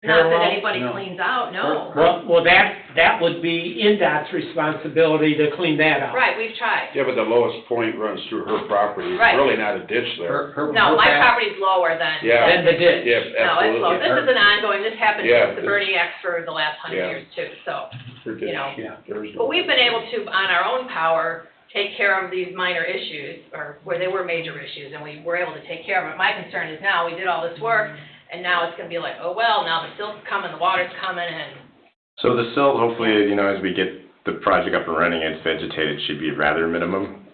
Not that Parallel? anybody No. cleans out, no. Well, that would be NDOT's responsibility to clean that out. Right, we've tried. Yeah, but the lowest point runs through her property. It's Right. really not a ditch there. No, my property's lower than. Yeah. And the ditch. Yeah, No, it's low. absolutely. This is an ongoing, this happened Yeah, since the Bernie X for the last 100 Yeah. years too, so, Her you ditch. know. Yeah. There's no- But we've been able to, on our own power, take care of these minor issues, or where they were major issues, and we were able to take care of it. My concern is now, we did all this work, and now it's gonna be like, oh, well, now the silt's coming, the water's coming, and, So the silt, hopefully, you know, as we get the project up and running, it's vegetated, should be rather minimum,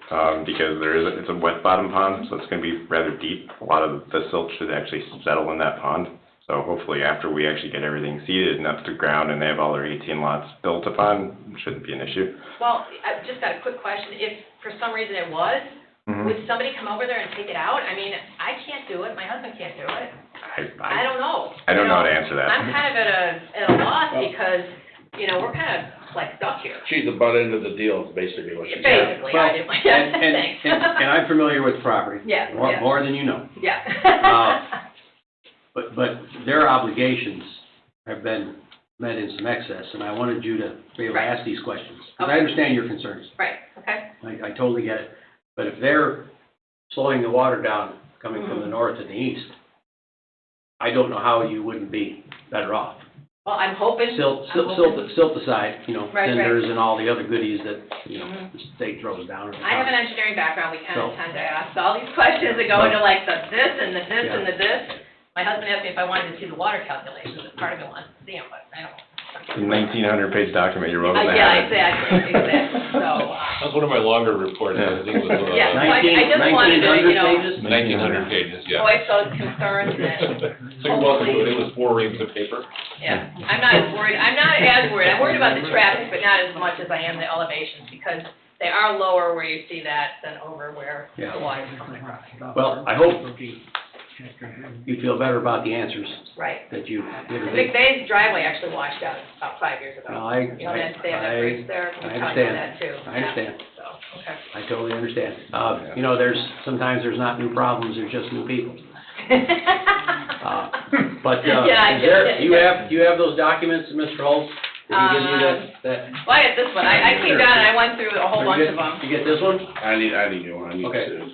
because it's a wet bottom pond, so it's gonna be rather deep. A lot of the silt should actually settle in that pond. So hopefully after we actually get everything seeded and up to ground and they have all their 18 lots built upon, it shouldn't be an issue. well, I've just got a quick question. If for some reason it was, Mhm. would somebody come over there and take it out? I mean, I can't do it, my husband can't do it. I don't know. I don't You know how to answer that. I'm kind of at a loss because, you know, we're kind of like stuck here. She's the butt end of the deal, is basically what she's. Basically, Well, I did, thanks. and I'm familiar with the property. Yeah, More, yeah. more than you know. Yeah. But their obligations have been met in some excess, and I wanted you to be able to Right. ask these questions. Because I Okay. understand your concerns. Right, okay. I totally get it. But if they're slowing the water down coming from the north and the east, I don't know how you wouldn't be better off. Well, I'm hoping. Silt I'm hoping- aside, you know, Right, right. cinders and all the other goodies that, you know, Mhm. the state throws down. I have an engineering background, we kind of So- tend to ask all these questions that go into like the this and the this and the this. My husband asked me if I wanted to see the water calculations, and part of it wants to see them, but I don't. 1900-page document, you're welcome to have Yeah, it. exactly, so, That's one of my longer reports, I think it was, yeah, so I just wanted to, you know, 1900 pages, yeah. voice those concerns and, So you're welcome to it, it was 4 reams of paper. yeah, I'm not as worried I'm worried about the traffic, but not as much as I am the elevations, because they are lower where you see that than over where Yeah. the water's coming across. Well, I hope you feel better about the answers Right. that you The give. McVeigh's driveway actually washed out about 5 years ago. No, You know, that, they have that bridge there, we talked about understand. that too. I understand. Yeah, so, okay. I totally understand. You know, sometimes there's not new problems, there's just new people. But, Yeah, I is get there, it. do you have those documents, Mr. Holtz? Did he give you that? Well, I got this one, I came down and I went through a whole Did bunch you of them. get this one? I need new one, I need Okay. to,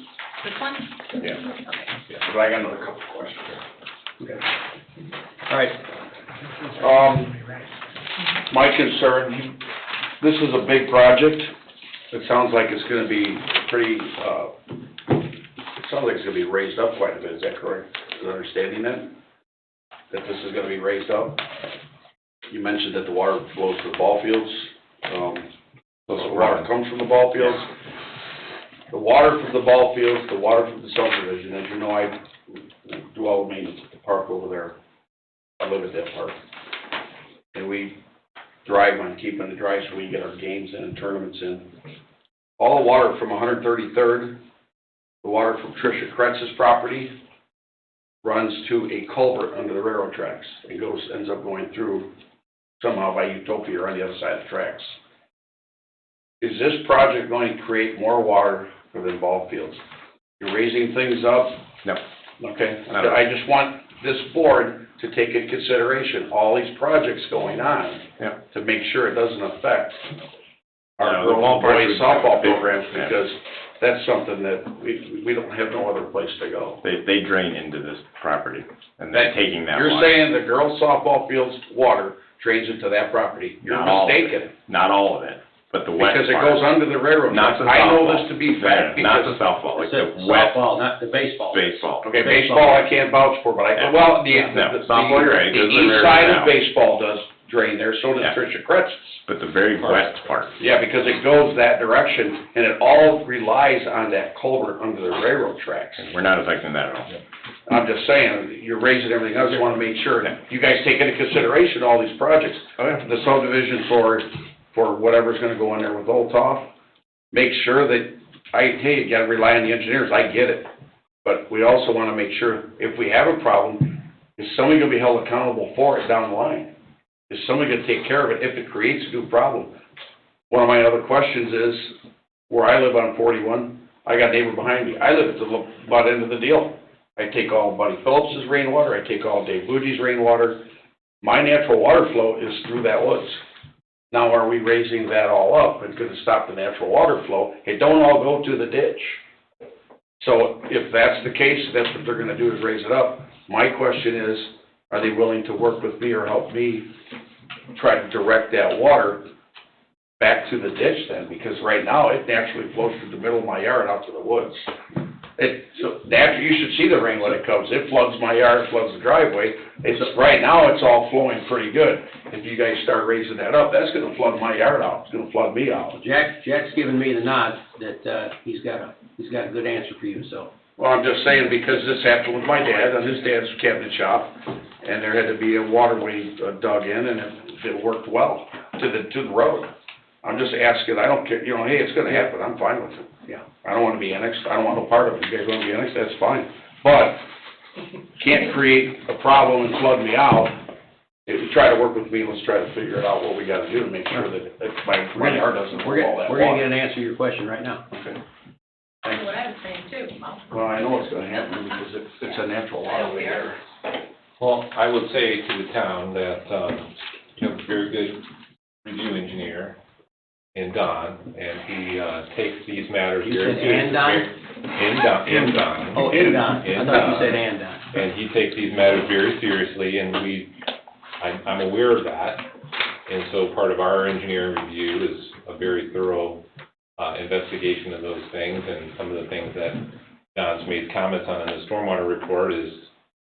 This one? yeah. Okay. but I got another couple questions. Okay. All right. My concern, this is a big project. It sounds like it's gonna be pretty, it sounds like it's gonna be raised up quite a bit, is that correct? Is that understanding that? That this is gonna be raised up? You mentioned that the water flows to the ball fields. Does the water come from the ball fields? The water from the ball fields, the water from the subdivision, as you know, I do all the maintenance at the park over there. I live at that park. And we drive on keeping it dry so we can get our games in and tournaments in. All the water from 133rd, the water from Tricia Kretz's property, runs to a culvert under the railroad tracks. It ends up going through somehow by Utopia or on the other side of the tracks. Is this project going to create more water for the ball fields? You're raising things up? No. Okay. I just want this board to take into consideration all these projects going on to make sure it doesn't affect our girls' boys softball programs, because that's something that we don't have no other place to go. They drain into this property, and they're taking that water. You're saying the girls' softball field's water drains into that property. You're mistaken. Not all of it, but the wet part. Because it goes under the railroad. Not the I know softball. this to be fact. Not because- the softball, like the It's wet softball, not the baseball. baseball. Okay, baseball I can't vouch for, but well, Softball, you're right, it the goes in the east railroad side now. of baseball does drain there, so does Yeah. Tricia Kretz's. But the very wet part. Yeah, because it goes that direction, and it all relies on that culvert under the railroad tracks. We're not affecting that at all. I'm just saying, you're raising everything, I just wanna make sure you guys take into consideration all these projects. The subdivision for whatever's gonna go in there with Old Toff, make sure that, hey, you gotta rely on the engineers, I get it. But we also wanna make sure, if we have a problem, is somebody gonna be held accountable for it down the line? Is somebody gonna take care of it if it creates a new problem? One of my other questions is, where I live on 41, I got a neighbor behind me, I live at the butt end of the deal. I take all Buddy Phillips's rainwater, I take all Dave Boogie's rainwater. My natural water flow is through that woods. Now, are we raising that all up? It's gonna stop the natural water flow. It don't all go to the ditch. So if that's the case, that's what they're gonna do, is raise it up. My question is, are they willing to work with me or help me try to direct that water back to the ditch then? Because right now, it naturally flows through the middle of my yard out to the woods. You should see the rain when it comes. It floods my yard, floods the driveway. Right now, it's all flowing pretty good. If you guys start raising that up, that's gonna flood my yard out. It's gonna flood me out. Jack's given me the nod that, he's got a good answer for you, so. Well, I'm just saying, because this happened with my dad on his dad's cabinet shop, and there had to be a waterway dug in, and it worked well to the road. I'm just asking, I don't care, hey, it's gonna happen, I'm fine with it. Yeah. I don't wanna be annexed, I don't want no part of it. You guys wanna be annexed, that's fine. But, can't create a problem and flood me out. If you try to work with me, let's try to figure it out what we gotta do to make sure that my yard doesn't hold all that water. We're gonna get an answer to your question right now. Okay. That's what I was saying too. Well, I know it's gonna happen because it's a natural waterway there. Well, I would say to the town that, you have a very good review engineer in Don, and he takes these matters You very said seriously. Andon? In Don. Oh, Andon. I In thought you Don. said Andon. And he takes these matters very seriously, and I'm aware of that. And so part of our engineering review is a very thorough investigation of those things, and some of the things that Don's made comments on in the stormwater report is,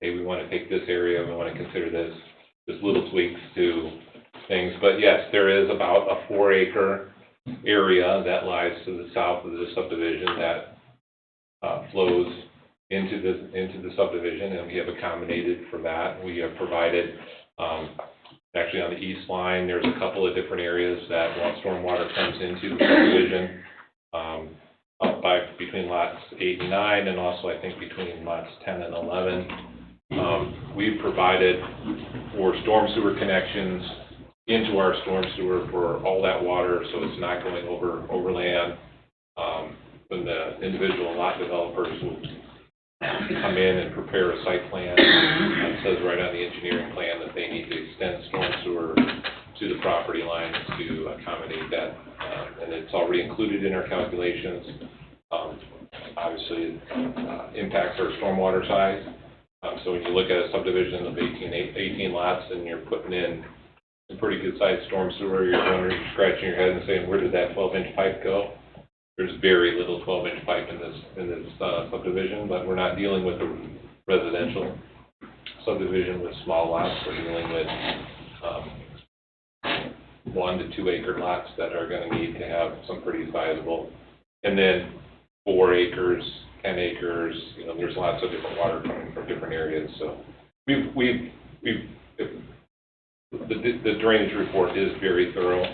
hey, we want to take this area, we want to consider this, just little tweaks to things. But yes, there is about a 4-acre area that lies to the south of the subdivision that flows into the subdivision, and we have accommodated for that. We have provided, actually on the east line, there's a couple of different areas that stormwater comes into the subdivision, up by between lots 8 and 9, and also I think between lots 10 and 11. We've provided for storm sewer connections into our storm sewer for all that water, so it's not going over land. When the individual lot developers who come in and prepare a site plan, it says right on the engineering plan that they need to extend storm sewer to the property lines to accommodate that, and it's already included in our calculations. obviously, impacts our stormwater size. So when you look at a subdivision of 18 lots and you're putting in a pretty good sized storm sewer, you're wondering, scratching your head and saying, where did that 12-inch pipe go? There's very little 12-inch pipe in this subdivision, but we're not dealing with a residential subdivision with small lots. We're dealing with 1 to 2 acre lots that are going to need to have some pretty sizable, and then 4 acres, 10 acres. You know, there's lots of different water coming from different areas. So the drainage report is very thorough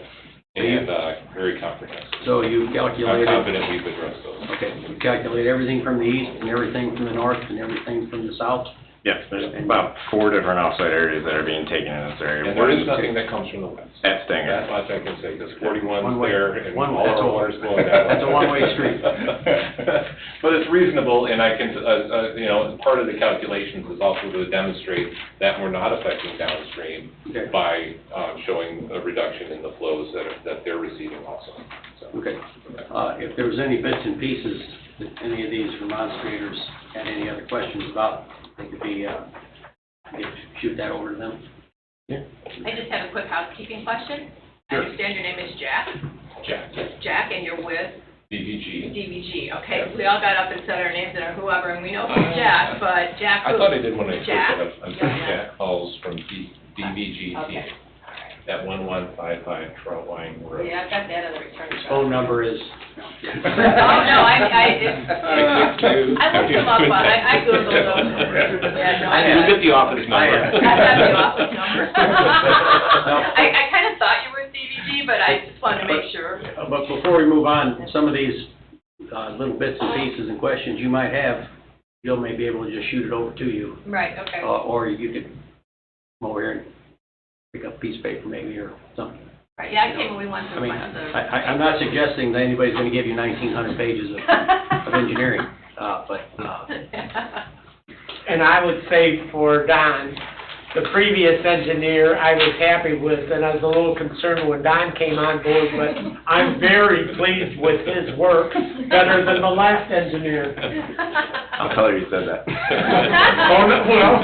and very comprehensive. So you calculated... I'm confident we've addressed those. Okay, you calculate everything from the east and everything from the north and everything from the south? Yes, there's about 4 different offsite areas that are being taken in this area. And there is nothing that comes from the west. At Stinger. That much I can say, because 41's One way. there, and One- all that's our a- water's flowing that way. that's a one-way street. But it's reasonable, and I can, you know, part of the calculations is also to demonstrate that we're not affecting downstream Okay. by showing a reduction in the flows that they're receiving also. So, Okay. If there was any bits and pieces that any of these demonstrators had any other questions about, they could be, you could shoot that over to them. Yeah. I just have a quick housekeeping question. Sure. I understand your name is Jack. Jack, Jack, and you're with DVG. DVG. Okay, we all got up and said our names and our whoever, and we know who's Jack, but Jack I who? thought I did when I spoke Jack? to I'm sorry, Jack Halls from DVG. Okay. At 1155 Troutline Road. Yeah, I've got that on the return truck. Phone number is... Oh, no, I looked them up, I Googled them. Yeah, no, I You get the office number. I have the office number. I kind of thought you were CVG, but I just wanted to make sure. But before we move on, some of these little bits and pieces and questions you might have, Jill may be able to just shoot it over to you. Right, okay. Or you could come over here and pick up a piece of paper maybe or something. Right, yeah, I came and we went I through a mean, bunch of the. I'm not suggesting that anybody's going to give you 1,900 pages of engineering, but And I would say for Don, the previous engineer I was happy with, and I was a little concerned when Don came on board, but I'm very pleased with his work, better than the last engineer. I'll tell her you said that. Oh, no, well.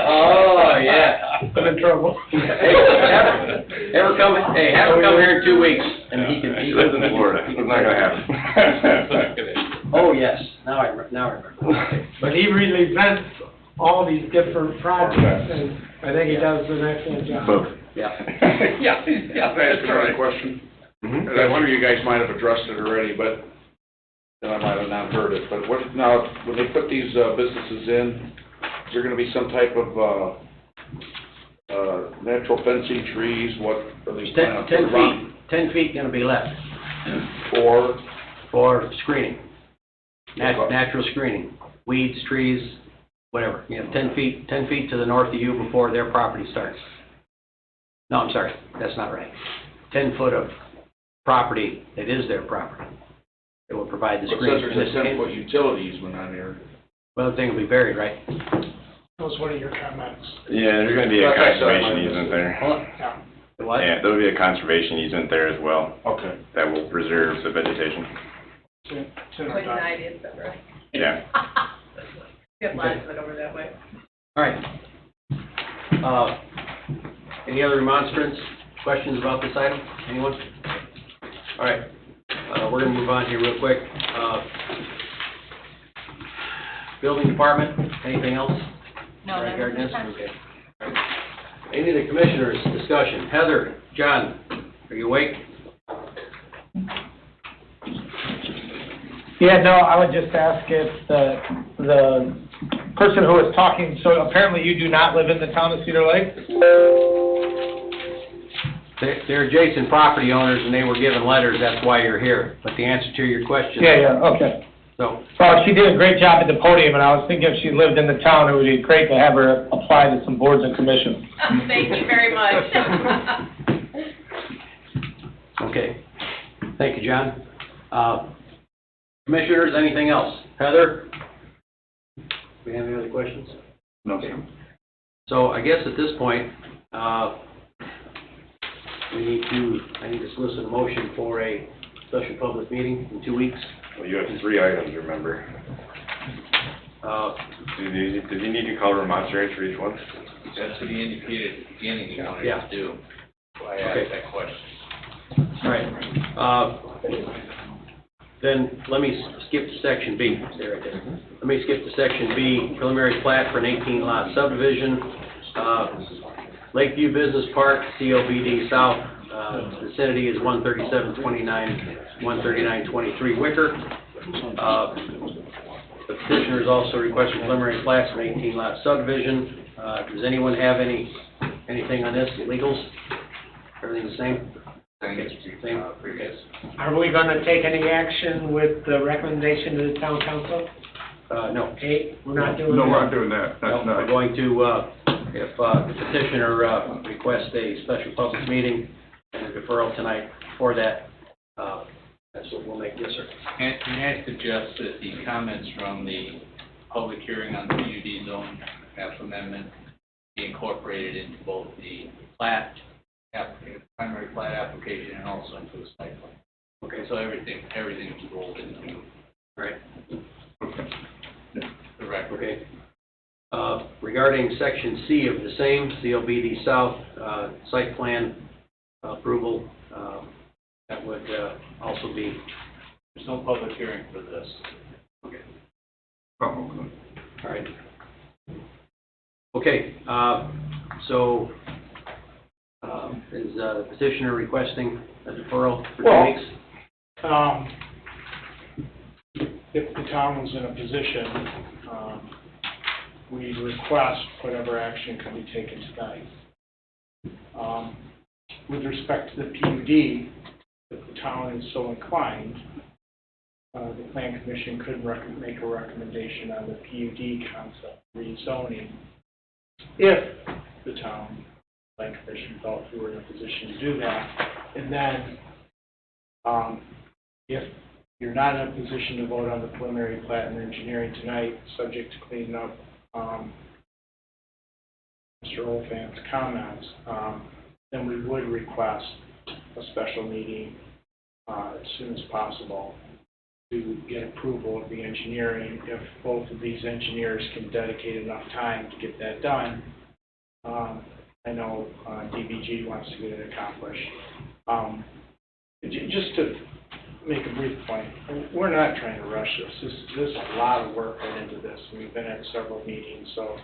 Oh, yeah. I'm in trouble. Have her come here in 2 weeks, and he can. She lives in Florida. It's not gonna happen. Oh, yes, now I remember. Okay. But he really vents all these different projects, and I think he does an excellent job. Both. Yeah. Yeah, that's the right question. Mhm. And I'm sure you guys might have addressed it already, but then I might have not heard it. But what, now, when they put these businesses in, is there gonna be some type of natural fencing, trees, what are these planning? 10 feet going to be left For, screening. Natural screening, weeds, trees, whatever. You have 10 feet to the north of you before their property starts. No, I'm sorry, that's not right. 10 foot of property that is their property. It will provide the it says screening. there's a 10-foot utility easement on here. Well, the thing will be buried, right? That was one of your comments. Yeah, there's gonna be a conservation easement there. Hold on. Yeah. The what? Yeah, there'll be a conservation easement there as well Okay. that will preserve the vegetation. Poison ivy, et cetera. Yeah. We have lots of it over that way. All right. Any other remonstrance, questions about this item? Anyone? All right. We're going to move on here real quick. Building department, anything else? No, Right, that was Gardner? the time. Okay. All right. Any of the commissioners' discussion? Heather, John, are you awake? Yeah, no, I would just ask if the person who was talking, so apparently you do not live in the town of Cedar Lake? They're adjacent property owners, and they were given letters, that's why you're here. But the answer to your question... Yeah, okay. So, Well, she did a great job at the podium, and I was thinking if she lived in the town, it would be great to have her apply to some boards and commissions. Thank you very much. okay. Thank you, John. Commissioners, anything else? Heather? Do we have any other questions? No, Okay. So I guess at this point, I need to solicit a motion for a special public meeting in 2 weeks. Well, you have 3 items, remember? Did you need to call remonstrance for each one? That's what he indicated at the beginning he wanted Yeah. to do. So I Okay. asked that question. All right. Then let me skip to section B. Stay right there. Let me skip to section B, preliminary plat for an 18-lot subdivision. Lakeview Business Park, COBD South, vicinity is 13729, 13923 Wicker. The petitioner is also requesting preliminary plats for an 18-lot subdivision. Does anyone have anything on this, legals? Everything the same? Same. Previous. Are we gonna take any action with the recommendation to the town council? No. Okay, we're not doing that? No, we're not doing that. No, That's we're not. going to, if the petitioner requests a special public meeting and a deferral tonight for that, that's what we'll make. Yes, sir. And I suggest that the comments from the public hearing on the PUD zone map amendment be incorporated into both the plat application, primary plat application, and also into the site plan. Okay. So everything is rolled into All right. the record. Okay. Regarding section C of the same, COBD South, site plan approval, that would also be, There's no public hearing for this. okay. Probably. All right. Okay, so, is the petitioner requesting a deferral for 2 Well- weeks? If the town was in a position, we request whatever action can be taken tonight. With respect to the PUD, if the town is so inclined, the Plan Commission could make a recommendation on the PUD concept rezoning if the town Plan Commission felt we were in a position to do that. And then, if you're not in a position to vote on the preliminary plat and engineering tonight, subject to cleaning up Mr. Oliphant's comments, then we would request a special meeting as soon as possible to get approval of the engineering. If both of these engineers can dedicate enough time to get that done, I know DBG wants to get it accomplished. Just to make a brief point, we're not trying to rush this. There's a lot of work went into this, and we've been at several meetings, so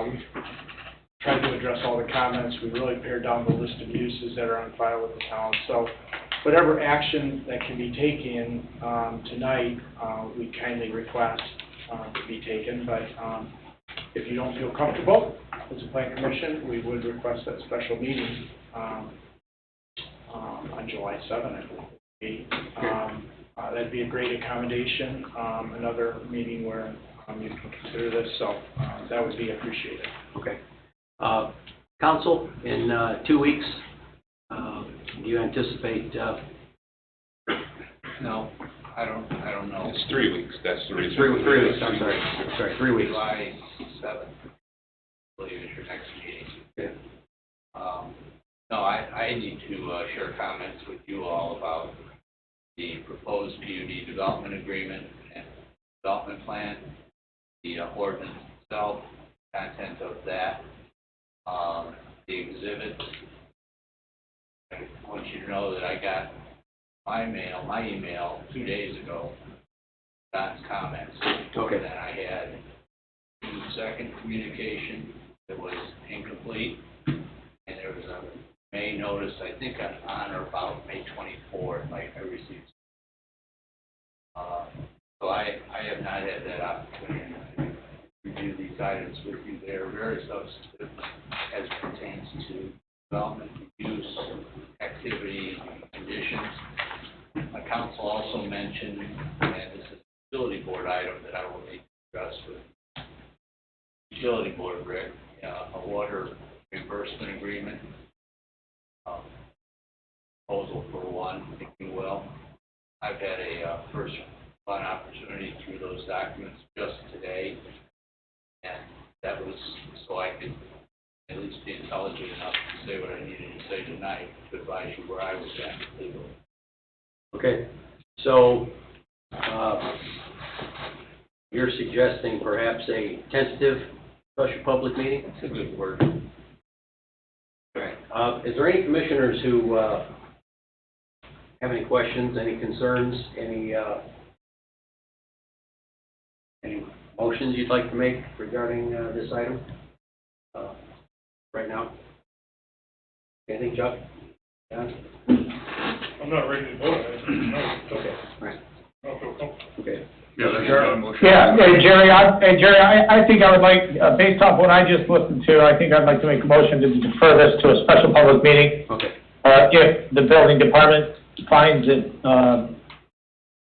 we've tried to address all the comments. We really pared down the list of uses that are on file with the town. So whatever action that can be taken tonight, we kindly request to be taken. But if you don't feel comfortable as a Plan Commission, we would request that special meeting on July 7th, I believe. That'd be a great accommodation, another meeting where you can consider this, so that would be appreciated. Okay. Council, in 2 weeks, do you anticipate, No, I don't know. It's 3 weeks, that's the reason. 3 weeks, I'm sorry, 3 weeks. July 7th, I believe is your next meeting. Okay. No, I need to share comments with you all about the proposed PUD development agreement and development plan, the ordinance itself, content of that, the exhibits. I want you to know that I got my email 2 days ago, Don's comments. Okay. And I had second communication that was incomplete, and there was a May notice, I think on or about May 24th, I received. So I have not had that opportunity to review these items with you. They are very substantive as pertains to development, use, activity, conditions. My council also mentioned, and this is a utility board item that I will need to address with utility board, Rick, a water reimbursement agreement. Proposal for one, if you will. I've had a first run opportunity through those documents just today, and that was so I could at least be intelligent enough to say what I needed to say tonight to advise you where I was at legally. Okay. So, you're suggesting perhaps a tentative special public meeting? That's a good word. All right. Is there any commissioners who have any questions, any concerns, any motions you'd like to make regarding this item right now? Anything, Chuck? John? I'm not ready to vote on it. No. Okay, all right. Okay. Yeah, that's a motion. Yeah, hey, Jerry, I think I would like, based off what I just listened to, I think I'd like to make a motion to defer this to a special public meeting. Okay. If the building department finds it,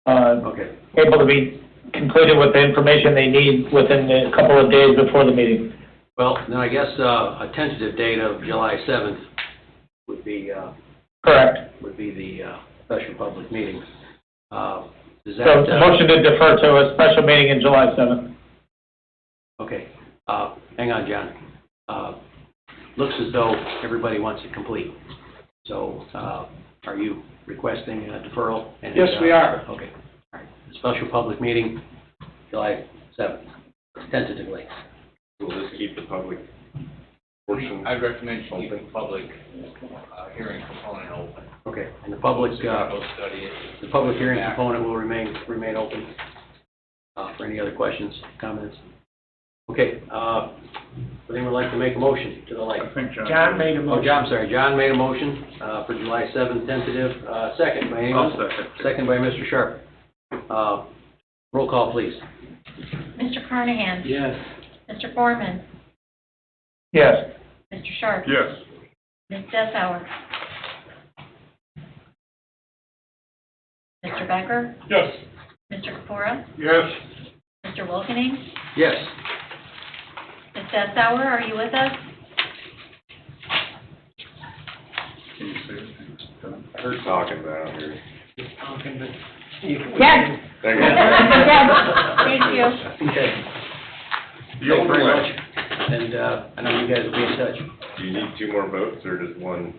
Okay. able to be concluded with the information they need within a couple of days before the meeting. Well, then I guess a tentative date of July 7th would be Correct. the special public meeting. Does So, that, motion to defer to a special meeting in July 7th. okay, hang on, John. Looks as though everybody wants it complete. So, are you requesting a deferral? And, Yes, we are. Okay, all right. Special public meeting, July 7th, tentatively. We'll just keep the public portion. I'd recommend you keep the public hearing component open. Okay, and the public, Go study it. the public hearing component will remain open for any other questions, comments. Okay, would anyone like to make a motion to the light? I think John made a Oh, motion. John, sorry, John made a motion for July 7th tentative, second by anyone? I'll second. Second by Mr. Sharp. Roll call, please. Mr. Carnahan? Yes. Mr. Foreman? Yes. Mr. Sharp? Yes. Ms. Dessauer? Mr. Becker? Yes. Mr. Kapura? Yes. Mr. Wilkening? Yes. Ms. Dessauer, are you with us? Can you say it? I heard talking down here. Yes. There you Yes. Thank you. Okay. You Thank you very overlap. much. And I know you guys will be in touch. Do you need two more votes, or does one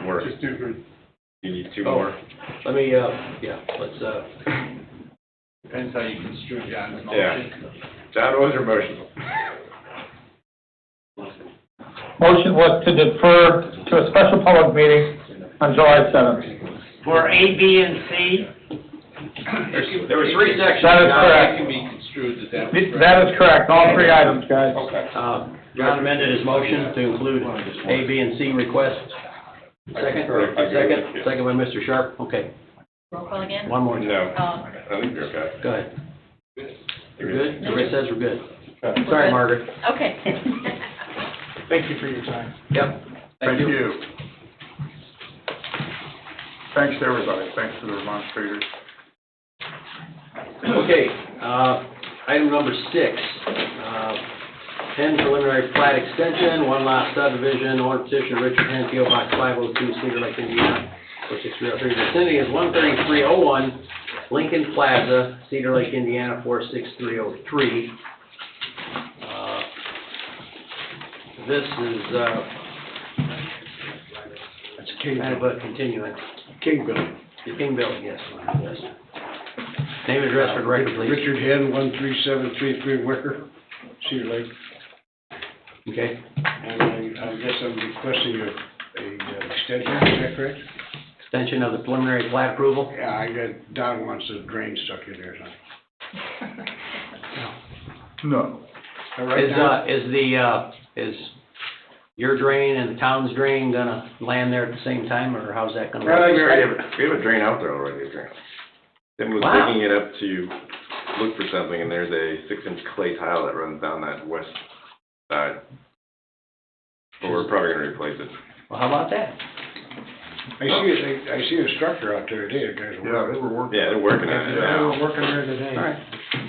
work? Just do You need two Oh. more? Let me, let's, Depends how you construe John's Yeah. motion. John, what was your motion? Motion was to defer to a special public meeting on July 7th. For A, B, and C? there were three sections. That is John. correct. It can be construed that was. That is correct, all three items, guys. John amended his motion to include A, B, and C requests. Second by Mr. Sharp. Okay, Roll call again? one more. No, Oh, I think you're okay. Go ahead. You're good? Everybody says we're good. Sorry, Margaret. okay. Thank you for your time. Yep. Thank you. Thanks to everybody. Thanks to the demonstrators. Okay, item number 6, 10 preliminary plat extension, one lot subdivision, owner petition Richard Henn, P.O. Box 502, Cedar Lake, Indiana, 46303. Vicinity is 13301 Lincoln Plaza, Cedar Lake, Indiana, 46303. This is, That's King, kind of a continuing. King building. The King Building, yes. Yes. Name and address for the record, please. Richard Henn, 13733 Wicker, Cedar Lake. Okay. And I guess I'm requesting a extension, is that correct? Extension of the preliminary plat approval? Yeah, I got, Don wants a drain stuck in there, son. No. All right, Don? Is your drain and the town's drain gonna land there at the same time, or how's that gonna Well, work? we have a drain out there already, a drain. Tim was Wow. digging it up to look for something, and there's a 6-inch clay tile that runs down that west side. But we're probably gonna replace it. Well, how about that? I see a structure out there today, guys. Yeah, they were working. Yeah, they're working on it They now, were working there today. All right.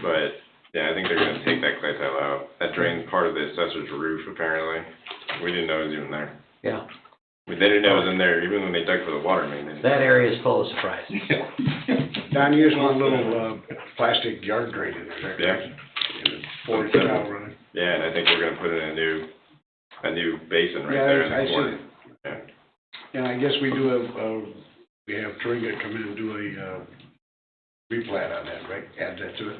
but, yeah, I think they're gonna take that clay tile out. That drain's part of the assessor's roof, apparently. We didn't know it was even there. Yeah, They didn't know it was in there, even when they dug for the water main. They didn't. that area is full of surprises. Don, you just want a little, plastic yard drain in there, is that correct? Yeah. And a 40 tile running. Yeah, and I think we're gonna put in a new basin right Yeah, there in I the see. corner. Yeah. And I guess we do we have Toriga come in and do replat on that, right? Add that to it?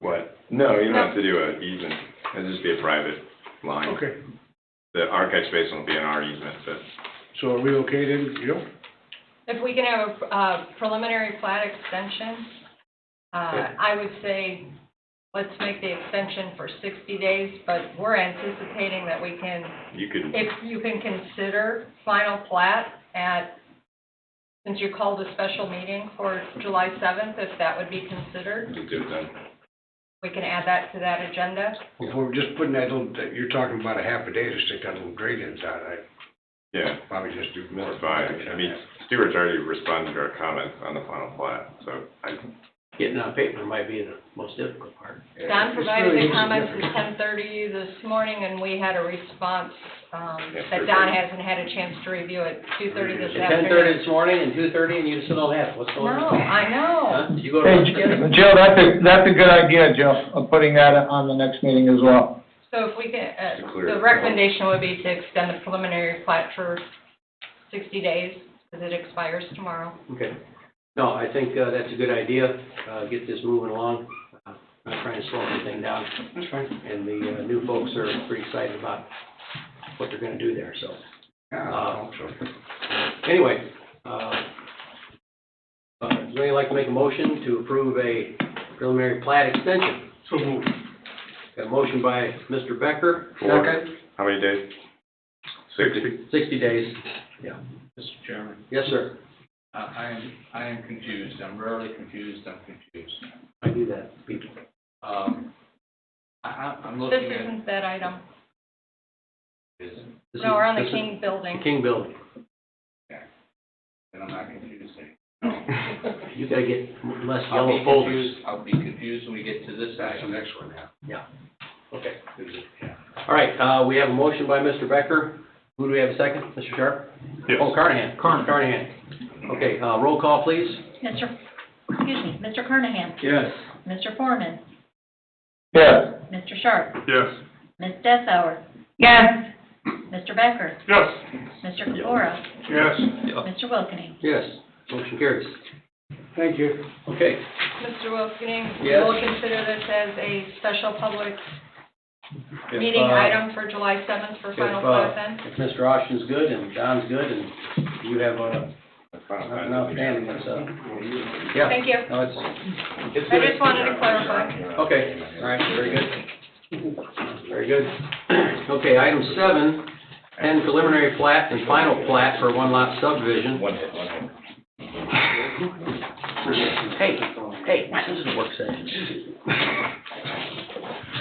What? No, you don't have to do an easement. It'll just be a private line. Okay. The archive space will be in our easement, but So are we okay then, Joe? If we can have a preliminary plat extension, I would say, let's make the extension for 60 days, but we're anticipating that we can, you could, if you can consider final plat since you called a special meeting for July 7th, if that would be considered, do it then. we can add that to that agenda. If we're just putting that little, you're talking about a half a day to stick that little grate inside, I'd Yeah, probably just do more. that's fine. I mean, Stuart's already responded to our comments on the final plat, so Getting on paper might be the most difficult part. Don It's provided really the comments easy at 10:30 this morning, and we had a response Yeah, that Don hasn't had a chance to review at 2:30 this At 10:30 afternoon. this morning and 2:30, and you still don't have it. What's going No, on? I know. Huh? Did you go to lunch together? Joe, that's a good idea, Joe, of putting that on the next meeting as well. So if we can, To clear the it. recommendation would be to extend the preliminary plat for 60 days, because it expires tomorrow. Okay. No, I think that's a good idea. Get this moving along. Not trying to slow anything down. That's fine. And the new folks are pretty excited about what they're gonna do there, so. Yeah, I hope so. Anyway, does anybody like to make a motion to approve a preliminary plat extension? So moved. Got a motion by Mr. Becker. Second. how many days? 60? 60 days. Yeah. Mr. Chairman, Yes, sir. I am confused. I'm rarely confused. I'm confused. I do that, people. I'm This looking at, isn't that item. is it? This No, we're on the this is King Building. The King Building. And I'm not confused anymore. You gotta get less I'll be yellow folders. confused, I'll be confused when we get to this That's the item. next one, yeah. Yeah. Okay. Yeah. All right, we have a motion by Mr. Becker. Who do we have a second? Mr. Sharp? Yes. Oh, Carnahan. Carnahan. Okay, roll call, please. Mr. Carnahan. Yes. Mr. Foreman. Yes. Mr. Sharp. Yes. Ms. Dessauer. Yes. Mr. Becker. Yes. Mr. Capora. Yes. Mr. Wilkening. Yes, motion carries. Thank you. Okay, Mr. Wilkening, we Yes. will consider this as a special public If, meeting item for July 7th for final plat then? if Mr. Austin's good and Don's good and you have That's fine. nothing outstanding, that's, yeah. Thank you. No, it's I just wanted to clarify. okay, all right, very good. Very good. Okay, item 7, 10 preliminary plat and final plat for one lot subdivision. One hit. Hey, this is a work session.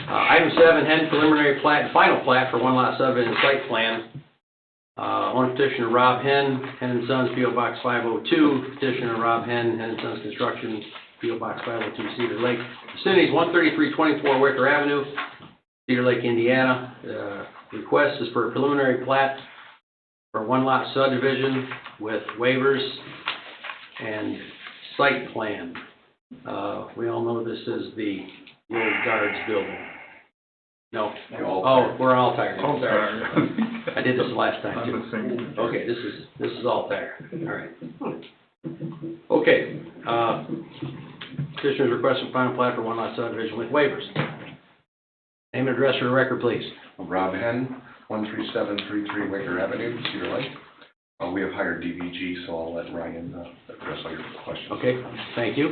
Item 7, 10 preliminary plat and final plat for one lot subdivision site plan. One petitioner Rob Henn, Henn & Sons, P.O. Box 502. Petitioner Rob Henn, Henn & Sons Construction, P.O. Box 502, Cedar Lake. Vicinity is 13324 Wicker Avenue, Cedar Lake, Indiana. Request is for a preliminary plat for one lot subdivision with waivers and site plan. We all know this is the Road Guards building. No? Oh, we're all tired. Oh, Sorry. I did this last time I'm too. the same. Okay, this is all tired. All right. Okay, petitioner's requesting final plat for one lot subdivision with waivers. Name and address for the record, please. Rob Henn, 13733 Wicker Avenue, Cedar Lake. We have hired DVG, so I'll let Ryan address all your questions. Okay, thank you.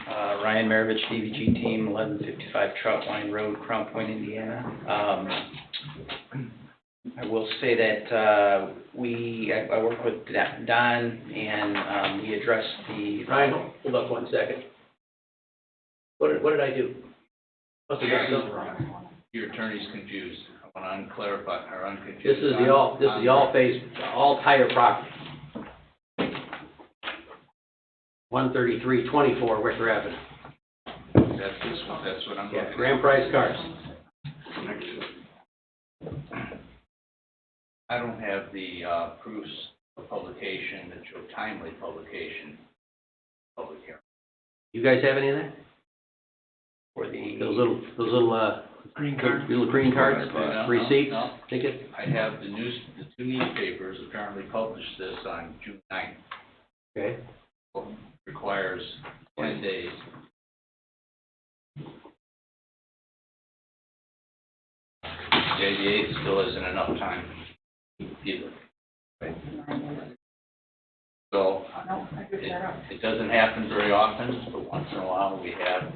Ryan Maravich, DVG Team, 1155 Troutline Road, Crown Point, Indiana. I will say that I work with Don, and we addressed the... Ryan, hold up 1 second. What did I do? What's the mess up? Your attorney's confused. I want to unclarify, or unconfused. This is the all-phase, all-tire property. 13324 Wicker Avenue. That's this one, that's what I'm looking Yeah, at. grand price cars. I don't have the proofs of publication that show timely publication, public hearing. You guys have any of that? For the... Those little Green card. little green cards, No, receipts, no. ticket? I have the two newspapers apparently published this on June 9th. Okay. Request requires 10 days. JDA still isn't enough time either. So, it doesn't happen very often, but once in a while we have.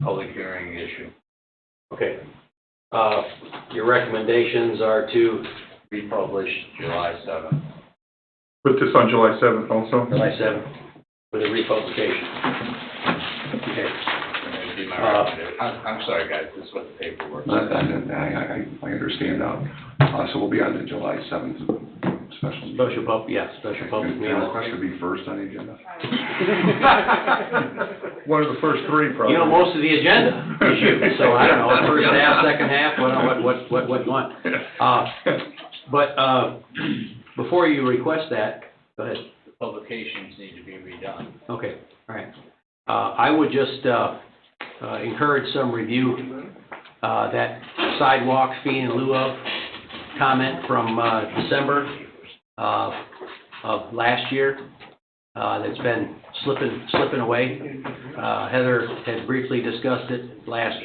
Public hearing issue. Okay. Your recommendations are to Republish July 7th. Put this on July 7th also? July 7th with a republication. Okay. That would be my recommendation. I'm sorry, guys, this is what the paperwork says. I understand now. So we'll be on the July 7th special. Special public meeting. That should be first on the agenda. One of the first three, probably. You know, most of the agenda issue, so I don't know, first half, second half, what you want. But before you request that, go ahead. The publications need to be redone. Okay, all right. I would just encourage some review, that sidewalk fee in lieu of comment from December of last year, that's been slipping away. Heather had briefly discussed it last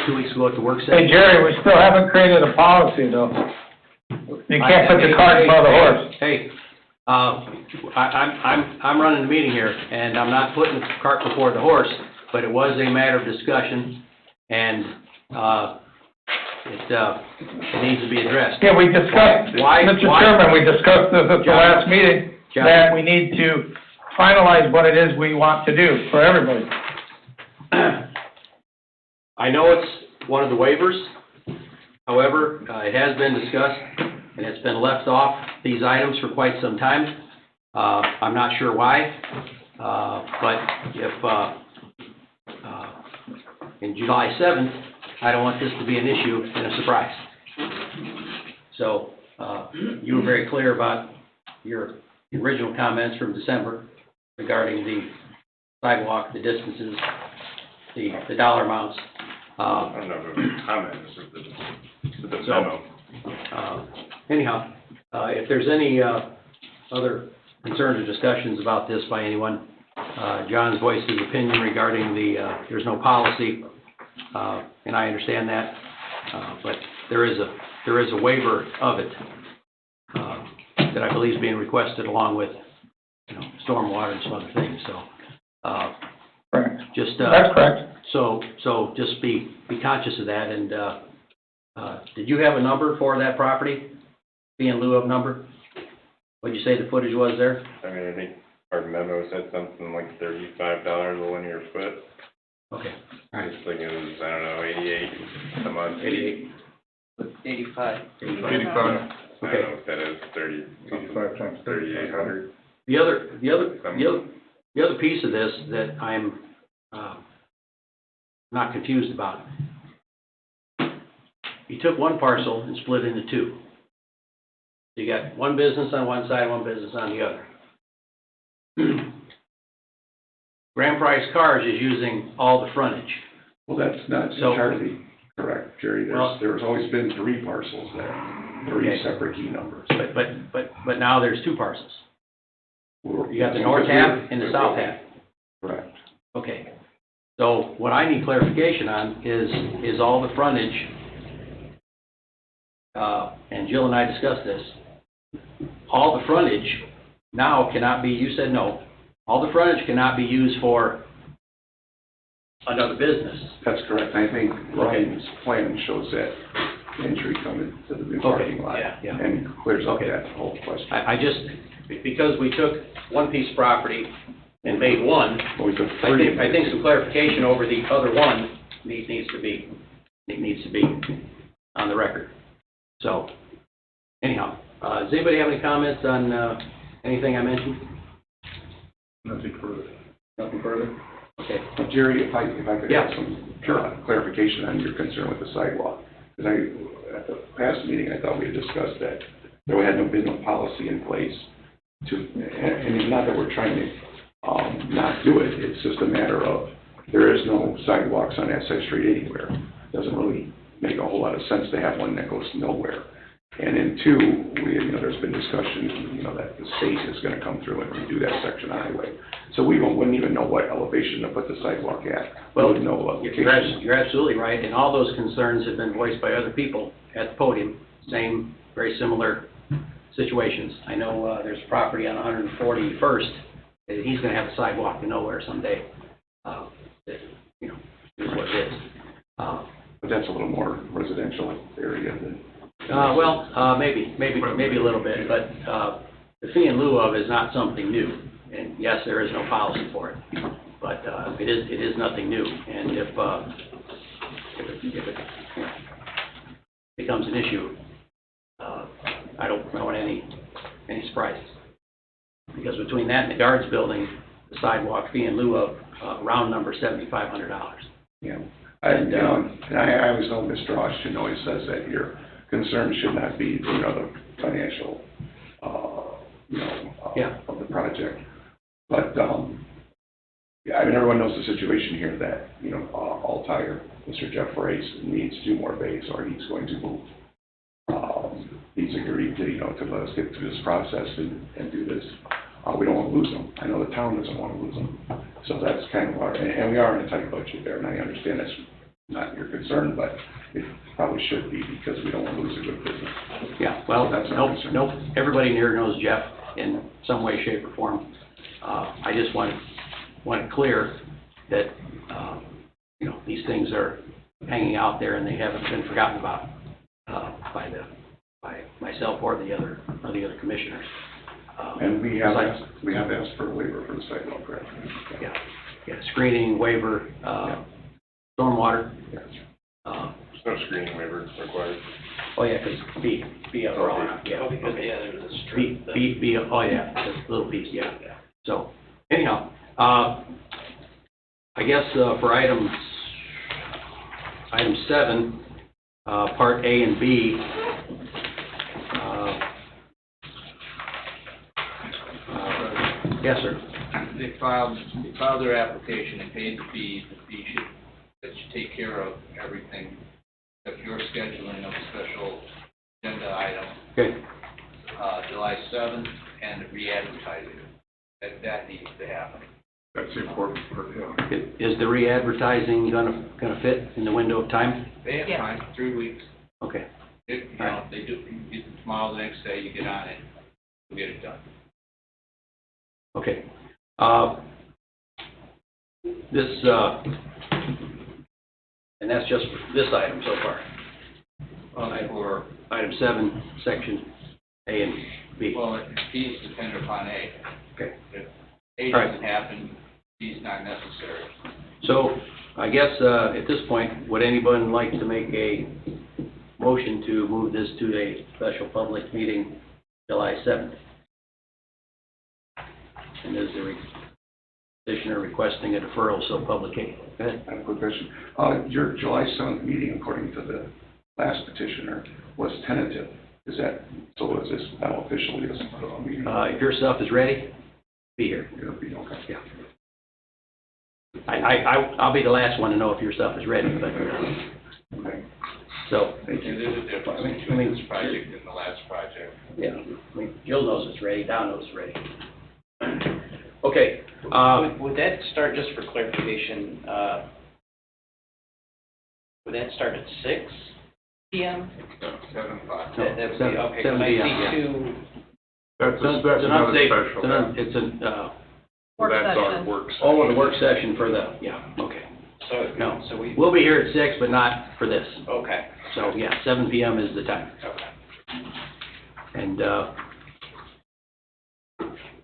2 weeks ago at the work session. Hey, Jerry, we still haven't created a policy, though. You can't put the cart in front of the horse. Hey, I'm running the meeting here, and I'm not putting the cart before the horse, but it was a matter of discussion, and it needs to be addressed. Yeah, we discussed, Mr. Chairman, we discussed this at the last meeting, that we need to finalize what it is we want to do for everybody. I know it's one of the waivers. However, it has been discussed, and it's been left off these items for quite some time. I'm not sure why, but if in July 7th, I don't want this to be an issue and a surprise. So you were very clear about your original comments from December regarding the sidewalk, the distances, the dollar amounts. I don't know if it was comments or the memo. Anyhow, if there's any other concerns or discussions about this by anyone, John's voiced his opinion regarding there's no policy, and I understand that, but there is a waiver of it that I believe is being requested along with, stormwater and some other things. So, Correct. just That's correct. So just be conscious of that. And did you have a number for that property? Fee in lieu of number? What'd you say the footage was there? I mean, I think our memo said something like $35 a linear foot. Okay, all right. I was thinking it was, I don't know, 88 a month. 88. 85. 85. I don't know if that is 85 times 3,800. The other piece of this that I'm not confused about. You took one parcel and split it into two. So you got one business on one side, one business on the other. Grand Price Cars is using all the frontage. Well, that's not entirely correct, Jerry. There's always been three parcels there, three separate key numbers. But now there's two parcels. You got the north half and the south half. Correct. Okay. So what I need clarification on is all the frontage, and Jill and I discussed this, all the frontage now cannot be, you said no, all the frontage cannot be used for another business. That's correct. I think Ryan's plan shows that entry coming to the new parking lot and clears up that whole question. I just, because we took one piece of property and made one, I think some clarification over the other one needs to be on the record. So, anyhow, does anybody have any comments on anything I mentioned? Nothing further. Nothing further? Okay. Jerry, if I could have some clarification on your concern with the sidewalk. Because at the past meeting, I thought we had discussed that there had been no policy in place and it's not that we're trying to not do it. It's just a matter of there is no sidewalks on that side street anywhere. It doesn't really make a whole lot of sense to have one that goes nowhere. And then two, there's been discussion, that the state is gonna come through and redo that section of highway. So we wouldn't even know what elevation to put the sidewalk at. We Well, wouldn't know what location. you're absolutely right, and all those concerns have been voiced by other people at the podium, same, very similar situations. I know, there's property on 141st, that he's gonna have a sidewalk to nowhere someday. That, is what it is. But that's a little more residential area than. Maybe a little bit, but, the fee in lieu of is not something new. And yes, there is no policy for it, but, it is nothing new. And if it becomes an issue, I don't want any surprises. Because between that and the guards building, the sidewalk fee in lieu of, round number $7,500. Yeah. And I always know Mr. Austin always says that your concern should not be, the financial, of the project. But, everyone knows the situation here that, Altair, Mr. Jeff Race needs 2 more bays or he's going to move. He's agreed to, to let us get through this process and do this. We don't want to lose them. I know the town doesn't want to lose them. So that's kind of and we are in a tight budget there, and I understand that's not your concern, but it probably should be because we don't want to lose a good business. Yeah, well, That's nope, everybody here knows Jeff in some way, shape, or form. I just want it clear that, these things are hanging out there and they haven't been forgotten about, by myself or the other commissioners. And we have asked for a waiver for the sidewalk, correct? Yeah, screening, waiver, stormwater. There's no screening waiver required. Oh, yeah, because B overall, yeah. Because, there's a strip. B, oh, yeah, that's a little piece, yeah. So, anyhow, I guess, for item 7, part A and B, yes, sir. They filed their application and paid the fee. The fee that should take care of everything, except your scheduling of a special agenda item. Okay. July 7th, and the re-advertising. That needs to happen. That's the important part, yeah. Is the re-advertising gonna fit in the window of time? They have time, 3 weeks. Okay. If they do, you get tomorrow, the next day, you get on it, you'll get it done. Okay. This, and that's just for this item so far. For item 7, section A and B. Well, B is dependent upon A. Okay. If A doesn't happen, B is not necessary. So, I guess, at this point, would anyone like to make a motion to move this to a special public meeting July 7th? And is the petitioner requesting a deferral so public can? Go ahead. I have a quick question. Your July 7th meeting, according to the last petitioner, was tentative. Is this now officially a meeting? If your stuff is ready, be here. It'll be okay. Yeah. I'll be the last one to know if your stuff is ready, but, Okay. so. And there's a difference between this project and the last project. Yeah, Jill knows it's ready, Don knows it's ready. Okay, Would that start, just for clarification, would that start at 6 p.m.? 7 o'clock. That would be, 7 okay, because I p.m., yeah. see 2, That's it's an another update, special. it's an, Work That's our session. work session. oh, the work session for the, yeah, okay. No, so we, we'll be here at 6, but not for this. okay, So, yeah, 7 p.m. is the time. okay. And,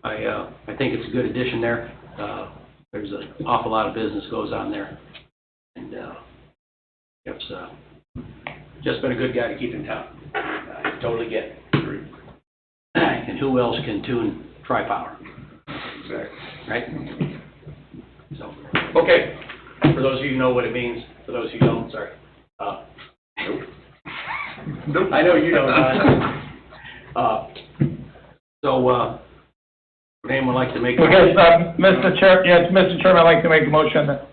I think it's a good addition there. There's an awful lot of business goes on there. And, Jeff's, just been a good guy to keep in town. I totally get it. And who else can tune Tri-Power? Exactly. Right? So, okay. For those of you who know what it means, for those who don't, sorry. Nope. I know you don't, anyone like to make? Okay, Mr. Chairman, I'd like to make a motion to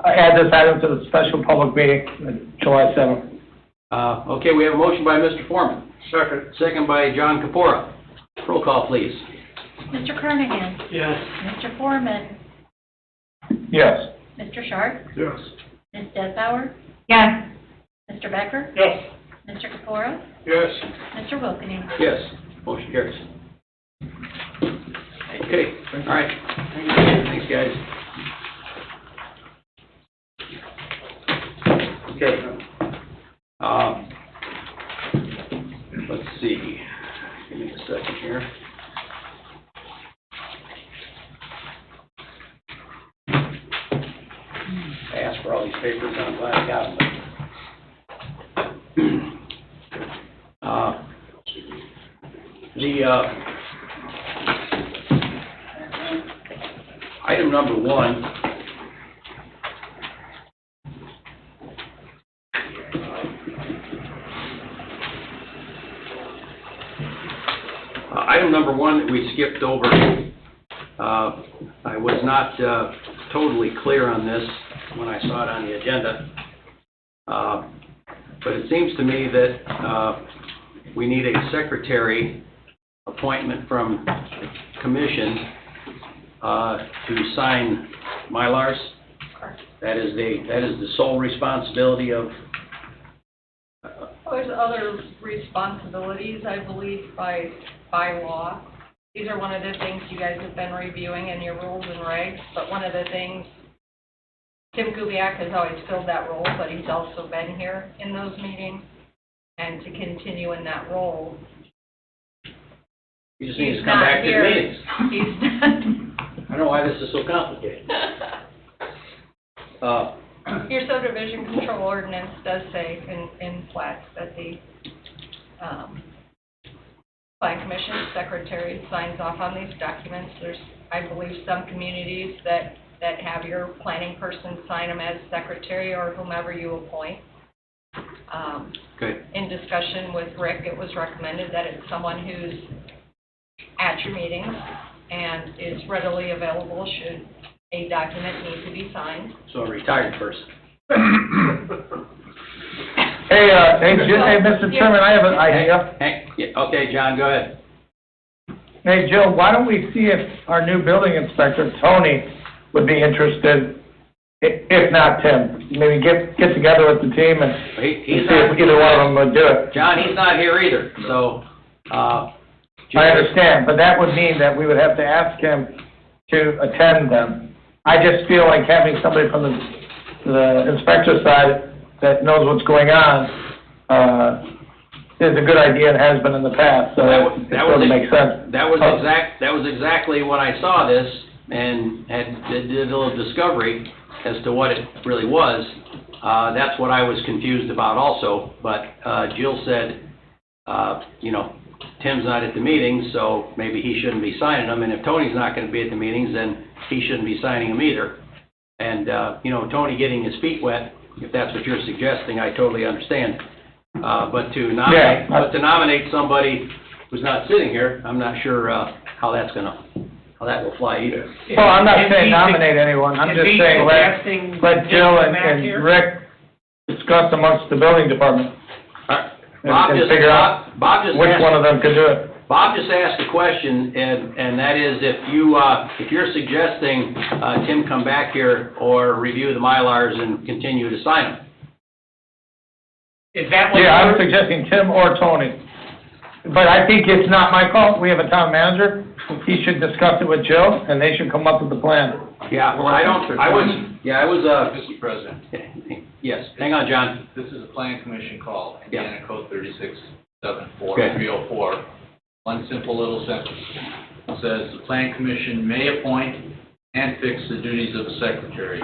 add this item to the special public meeting, July 7th. Okay, we have a motion by Mr. Foreman. Second. second by John Capora. Roll call, please. Mr. Kernigan? Yes. Mr. Foreman? Yes. Mr. Sharp? Yes. Ms. Desbauer? Yes. Mr. Becker? Yes. Mr. Capora? Yes. Mr. Wilkening? Yes, motion carries. Okay, all right. Thanks, guys. Okay. Let's see. Give me a second here. I asked for all these papers, I'm glad I got them. Item number one, item number one that we skipped over, I was not totally clear on this when I saw it on the agenda, but it seems to me that we need a secretary appointment from commission to sign Mylars. That is the sole responsibility of. There's other responsibilities, I believe, by law. These are one of the things you guys have been reviewing in your rules and regs, but one of the things, Tim Kubiak has always filled that role, but he's also been here in those meetings, and to continue in that role. You just need to come back to the meetings. He's not. I don't know why this is so complicated. Your subdivision control ordinance does say in flats that the Plan Commission secretary signs off on these documents. There's, I believe, some communities that have your planning person sign them as secretary or whomever you appoint. Okay. In discussion with Rick, it was recommended that it's someone who's at your meetings and is readily available should a document need to be signed. So a retired person. Hey, Mr. Chairman, I have an idea. Okay, John, go ahead. Hey, Jill, why don't we see if our new building inspector, Tony, would be interested, if not Tim? Maybe get together with the team and see if either one of them would do it. John, he's not here either, so, I understand, but that would mean that we would have to ask him to attend them. I just feel like having somebody from the inspector side that knows what's going on, is a good idea and has been in the past, so it doesn't make sense. That was exactly when I saw this and did a little discovery as to what it really was. That's what I was confused about also, but Jill said, Tim's not at the meetings, so maybe he shouldn't be signing them, and if Tony's not going to be at the meetings, then he shouldn't be signing them either. And, Tony getting his feet wet, if that's what you're suggesting, I totally understand. But to nominate somebody who's not sitting here, I'm not sure how that will fly either. Well, I'm not saying nominate anyone, I'm just saying let Jill and Rick discuss amongst the building department. And figure out which one of them could do it. Bob just asked a question, and that is if you're suggesting Tim come back here or review the Mylars and continue to sign them. Is that what? Yeah, I'm suggesting Tim or Tony. But I think it's not my call. We have a town manager. He should discuss it with Jill, and they should come up with the plan. Yeah, well, Mr. President. Yes, hang on, John. This is a plan commission call, Indiana Code 3674, Okay. 304. One simple little sentence. It says, the plan commission may appoint and fix the duties of a secretary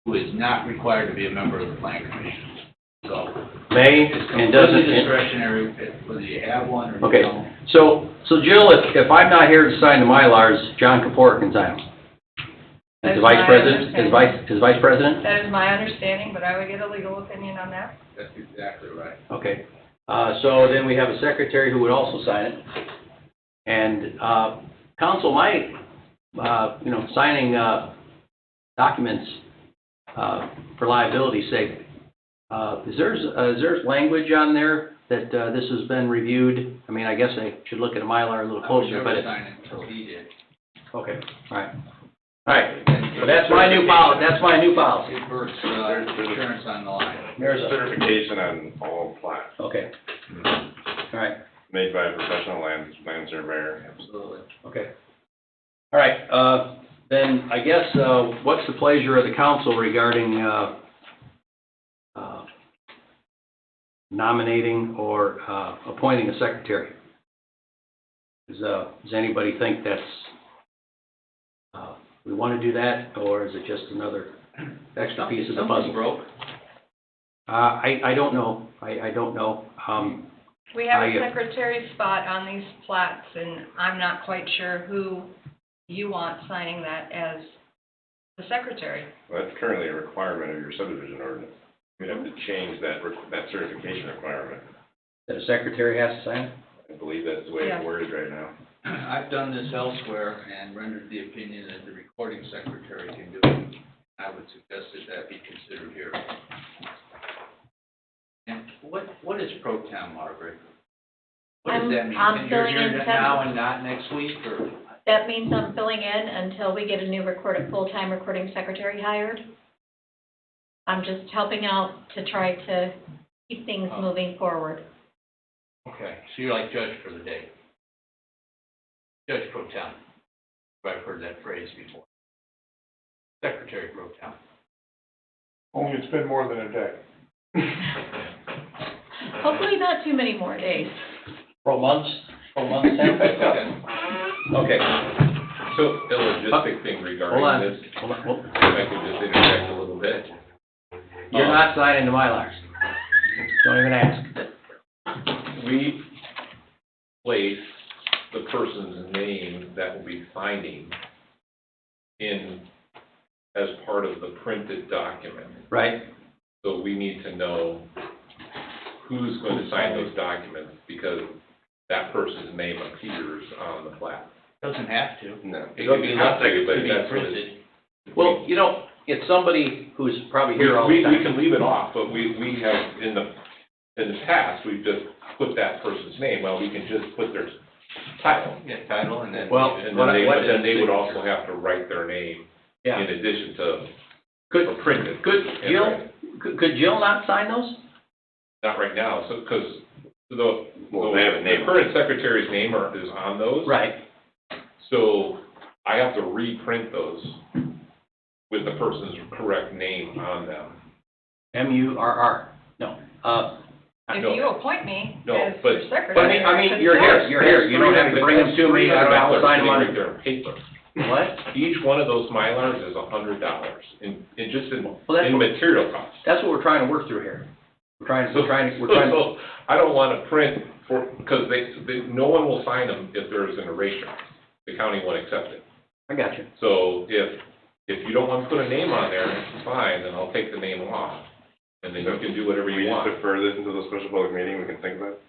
who is not required to be a member of the plan commission. So, May it's and doesn't. completely discretionary whether you have one or you Okay, don't. so Jill, if I'm not here to sign the Mylars, John Kapor can sign them. As the vice president, as vice president? That is my understanding, but I would get a legal opinion on that. That's exactly right. Okay, so then we have a secretary who would also sign it. And, council might, signing, documents, for liability's sake, Is there's language on there that, this has been reviewed? I mean, I guess I should look at a Mylar a little closer, but I would it's, never sign it until he did. okay, all right. All right, so that's my new policy, that's my new policy. It Bert's, insurance on the line. There's a, Certification on all plats, okay. All right, made by a professional land surveyor. Absolutely. okay. All right, then I guess, what's the pleasure of the council regarding, nominating or, appointing a secretary? Does anybody think that's, we want to do that, or is it just another extra piece of the puzzle? Something's broke. I don't know. I don't know. We have a I- secretary spot on these plats, and I'm not quite sure who you want signing that as the secretary. Well, that's currently a requirement of your subdivision ordinance. We'd have to change that, that certification requirement. That a secretary has to sign it? I believe that's the way Yeah. it's worded right now. I've done this elsewhere and rendered the opinion that the recording secretary can do it. I would suggest that that be considered here. And what is pro tem, Margaret? What does that mean? I'm And you're filling in here now and not next week, or? That means I'm filling in until we get a new full-time recording secretary hired. I'm just helping out to try to keep things Oh. moving forward. Okay, so you're like judge for the day. Judge pro tem. I've heard that phrase before. Secretary pro tem. Only it's been more than a day. Hopefully not too many more days. Pro months, Sam? Okay. So, the logistic thing Hold on. regarding this, Hold on. Hold- if I could just interject a little bit. You're not signing the Mylars. Don't even ask. We place the person's name that will be signing in as part of the printed document. Right? So we need to know who's going to sign those documents, because that person's name appears on the plat. Doesn't have to. No. It could be not to, but Could be that's what printed. it's. Well, you know, it's somebody who's probably here all the We time. can leave it off, but we have, in the past, we've just put that person's name, well, we can just put their title. Yeah, title and then. Well, And what then I- they, what- but then they would also have to write their name in Yeah. addition to, Could, or printed. could in Jill, writing. could Jill not sign those? Not right now, so, because Well, they have a name the current secretary's name is on those. Right. So I have to reprint those with the person's correct name on them. M-U-R-R. No. If No. you appoint me No, as but- your secretary. But I mean, you're here. You don't have to bring them to me. I don't have to sign them on. Right there in paper. What? Each one of those Mylars is $100 in just in Well, that's what- material costs. That's what we're trying to work through here. We're trying to. So I don't want to print for, because no one will sign them if there's an erasure. The county won't accept it. I got you. So if you don't want to put a name on there, fine, then I'll take the name off. And then you can do whatever We you just want. defer this until the special public meeting, we can think about it.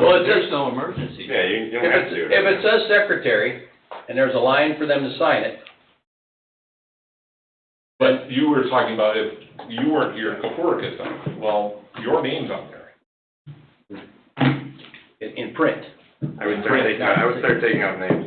Well, it There's says, no emergency. Yeah, you if don't have to do it. it says secretary, and there's a line for them to sign it, But you were talking about if you weren't here, Kapoor could sign. Well, your name's on there. in print. I would start taking out names.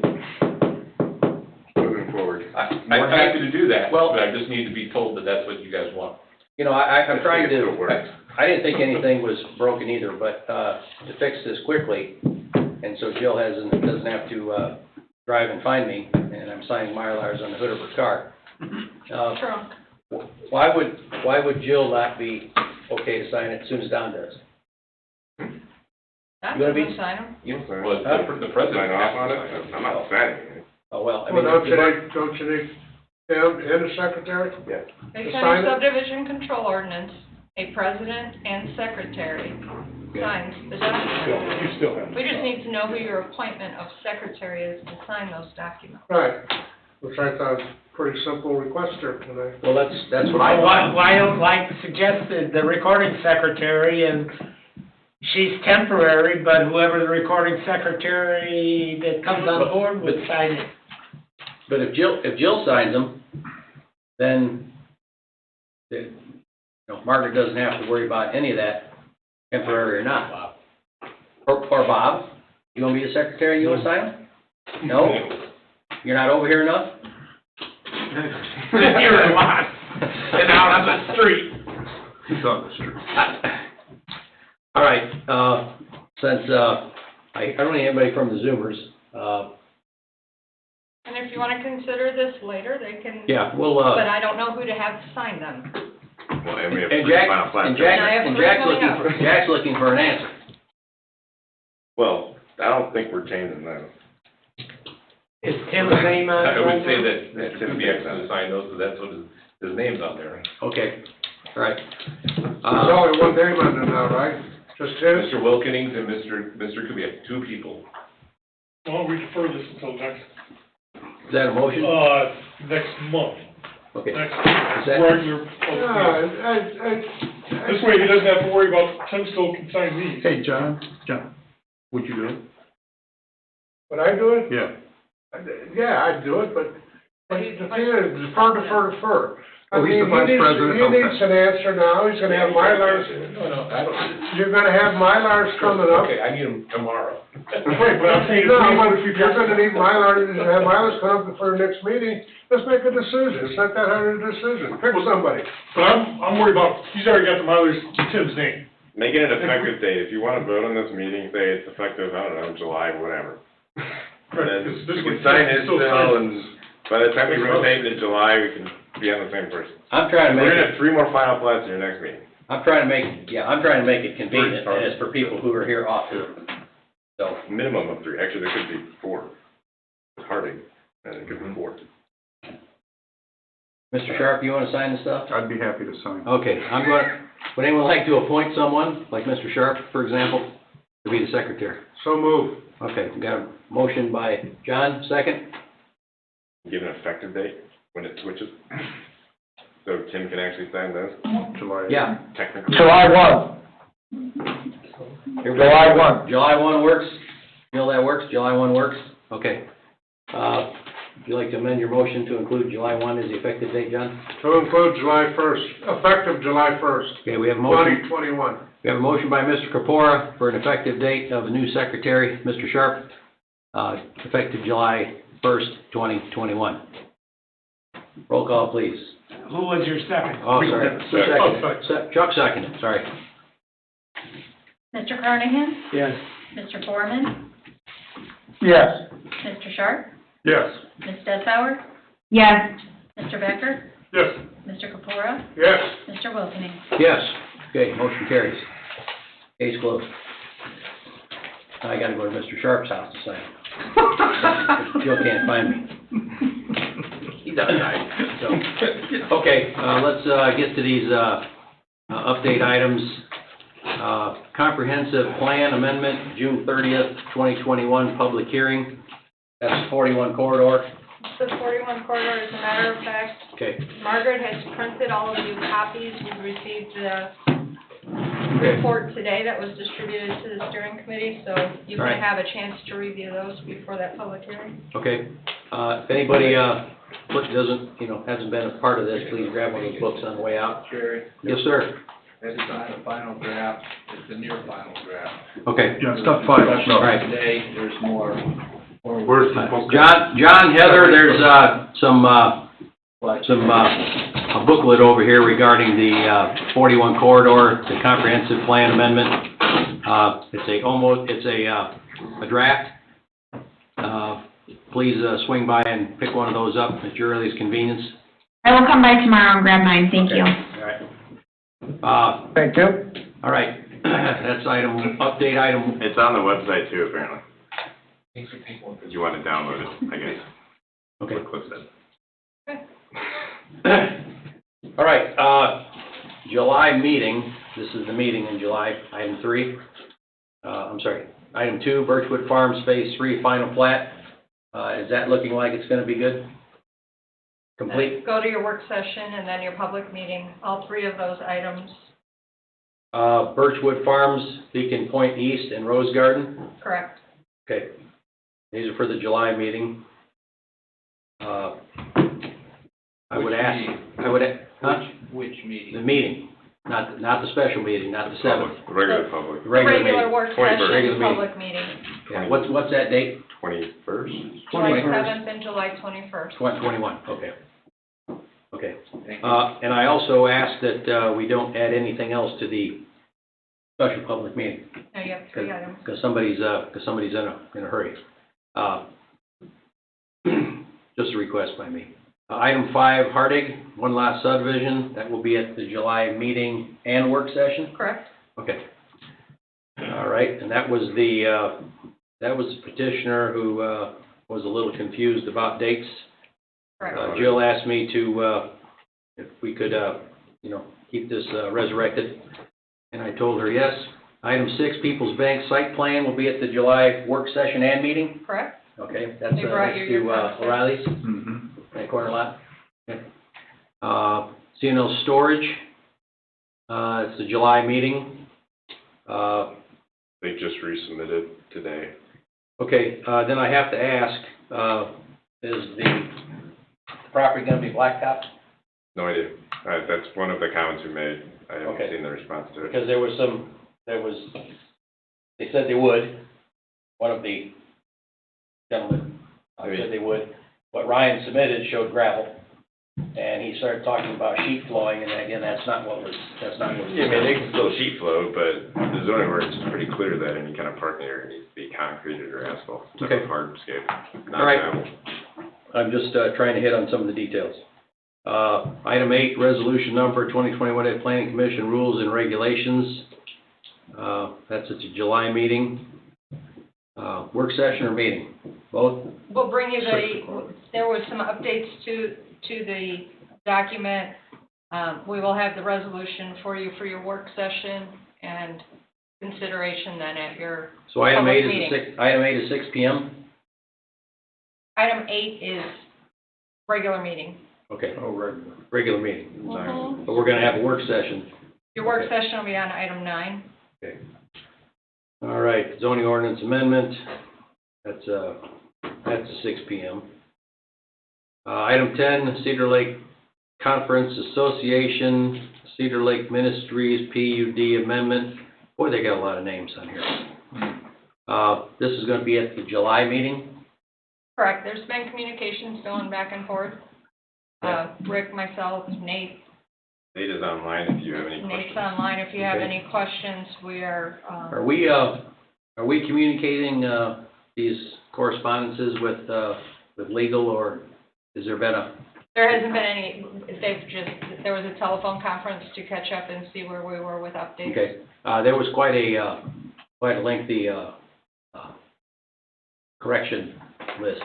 Moving forward. I'm happy to do that, Well- but I just need to be told that that's what you guys want. You know, I'm trying think it'll work. to, I didn't think anything was broken either, but, to fix this quickly, and so Jill doesn't have to, drive and find me, and I'm signing Mylars on the hood of her car. Trunk. Why would Jill not be okay to sign it as soon as Don does? That You wanna be- doesn't sign them. Well, the president Sign off has on to it? sign it. I'm not signing it. Oh, well, I Well, mean. don't you need him and the secretary? Yeah. They To sign sign a it? subdivision control ordinance, a president and secretary signs the document. You still have. We just need to know who your appointment of secretary is to sign those documents. Right, which I thought was a pretty simple request here today. Well, that's what I want. Why don't like suggest the recording secretary, and she's temporary, but whoever the recording secretary that comes on board would sign it. But if Jill signs them, then Margaret doesn't have to worry about any of that, temporary or not. Or Bob, you gonna be the secretary, you wanna sign them? No? You're not over here enough? Here a lot, and out on the street. He's on the street. All right, since, I don't need anybody from the Zoomers, And if you want to consider this later, they can. yeah, we'll, But I don't know who to have to sign them. Well, and we have and three Jack, final plats. and Jack, I have and three Jack's coming looking up. for, Jack's looking for an answer. Well, I don't think we're changing that. Is Tim's name on? I would say it? that Tim Biek's to sign those, because that's what his name's on there. Okay, all right. There's only one name on it now, right? Just his? Mr. Wilkenings and Mr. Kubiak, two people. Well, we defer this until next, Is that a motion? next month, Okay. next Is that, regular public meeting. This way he doesn't have to worry about, Tim still can sign these. Hey, John, would you do it? Would I do it? Yeah. Yeah, I'd do it, but the thing is, defer. I Oh, he's mean, the vice president? he Okay. needs an answer now, he's gonna have Mylars, No, I don't. you're gonna have Mylars coming up. Okay, I need them tomorrow. Wait, but I'm saying, no, but if you're gonna need Mylars, and have Mylars come up for the next meeting, let's make a decision, it's not that hard a decision, pick somebody. But I'm worried about, he's already got the Myers, Tim's name. Make it an effective date. If you want to vote on this meeting, say it's effective, I don't know, July, whatever. And then This you way can sign it still still, sign. and by the time we rotate in July, we can be on the same person. I'm trying to We're make gonna it, have 3 more final plats in your next meeting. I'm trying to make it convenient, and it's for people who are here often. So, Minimum of 3. Actually, there could be 4. With Harding, and it could be 4. Mr. Sharp, you wanna sign the stuff? I'd be happy to sign. Okay, would anyone like to appoint someone, like Mr. Sharp, for example, to be the secretary? So move. Okay, we got a motion by John, second? Give an effective date when it switches. So Tim can actually sign those, July. Yeah. technically. July 1. July 1. July 1 works? Feel that works? July 1 works? Okay. Would you like to amend your motion to include July 1 as the effective date, John? To include July 1st, effective July 1st, Okay, we have a motion. 2021. We have a motion by Mr. Capora for an effective date of a new secretary, Mr. Sharp, effective July 1st, 2021. Roll call, please. Who was your second? Oh, sorry. Chuck seconded, sorry. Mr. Carnahan? Yes. Mr. Foreman? Yes. Mr. Sharp? Yes. Ms. Stetbauer? Yes. Mr. Becker? Yes. Mr. Capora? Yes. Mr. Wilkening? Yes. Okay, motion carries. Case closed. Now I gotta go to Mr. Sharp's house to sign. Jill can't find me. He doesn't hide, so. Okay, let's, get to these, update items. Comprehensive Plan Amendment, June 30th, 2021, public hearing. That's 41 corridor. The 41 corridor, as a matter of fact, Okay. Margaret has printed all of you copies. You received the report today that was distributed to the steering committee, so you All right. can have a chance to review those before that public hearing. Okay. If anybody, hasn't been a part of this, please grab one of those books on the way out. Jerry, Yes, sir. it's not a final draft, it's a near final draft. Okay. Yeah, it's not final, no. All right. Today, there's more. Where's the book? John, Heather, there's, a booklet over here regarding the, 41 corridor, the comprehensive plan amendment. It's a draft. Please, swing by and pick one of those up at your earliest convenience. I will come by tomorrow and grab mine, thank you. All right. Thank you. All right, that's update item. It's on the website too, apparently. If you want to download it, I guess. Okay. Click that. All right, July meeting, this is the meeting in July, item 3. Item 2, Birchwood Farms Phase 3 final plat. Is that looking like it's gonna be good? Complete? Go to your work session and then your public meeting, all 3 of those items. Birchwood Farms, Beacon Point East, and Rose Garden. Correct. Okay. These are for the July meeting. I would ask, Which huh? Which meeting? The meeting. Not the special meeting, not the 7th. The regular public. The regular meeting. Regular work 21st. session, Regular meeting. public meeting, Yeah, what's that date? 21st? July 21st. 7th and July 21st. 21, okay. Okay. And I also ask that we don't add anything else to the special public meeting. Now you have 3 items. Because somebody's in a hurry. Just a request by me. Item 5, Hardig, one lot subdivision, that will be at the July meeting and work session? Correct? Okay. All right, and that was the petitioner who was a little confused about dates. Correct. Jill asked me to, if we could, keep this resurrected, and I told her yes. Item 6, People's Bank site plan will be at the July work session and meeting. Correct? Okay, that's They brought you to your packet. O'Reilly's, that corner lot. Okay. CNL Storage, it's the July meeting. They just resubmitted today. Okay, then I have to ask, is the property gonna be blacktop? No idea. That's one of the comments we made. I haven't Okay. seen the response to it. Because they said they would, one of the gentlemen said they would. What Ryan submitted showed gravel, and he started talking about sheet flowing, and again, that's not what was. Yeah, I mean, they can still sheet flow, but the zoning ordinance is pretty clear that any kind of parking area needs to be concreted or asphalt. Okay. Hardscape, not All right. gravel. I'm just trying to hit on some of the details. Item 8, resolution number 2021 Planning Commission rules and regulations. That's at the July meeting. Work session or meeting? Both? We'll bring you there was some updates to the document. We will have the resolution for you for your work session and consideration then at your So item public 8 meeting. Item 8 is 6 p.m.? Item 8 is regular meeting. Okay. Regular meeting. Mhm. But we're gonna have a work session. Your work Okay. session will be on item 9. Okay. All right, zoning ordinance amendment, that's a 6 p.m. Item 10, Cedar Lake Conference Association, Cedar Lake Ministries, PUD amendment. Boy, they got a lot of names on here. This is gonna be at the July meeting. Correct. There's been communications going back and forth. Rick, myself, Nate. Nate is online if you have any questions. Nate's online. If you have Okay. any questions, we are, Are we communicating, these correspondences with legal, or has there been a? there hasn't been any, there was a telephone conference to catch up and see where we were with updates. Okay, there was quite a lengthy, correction list.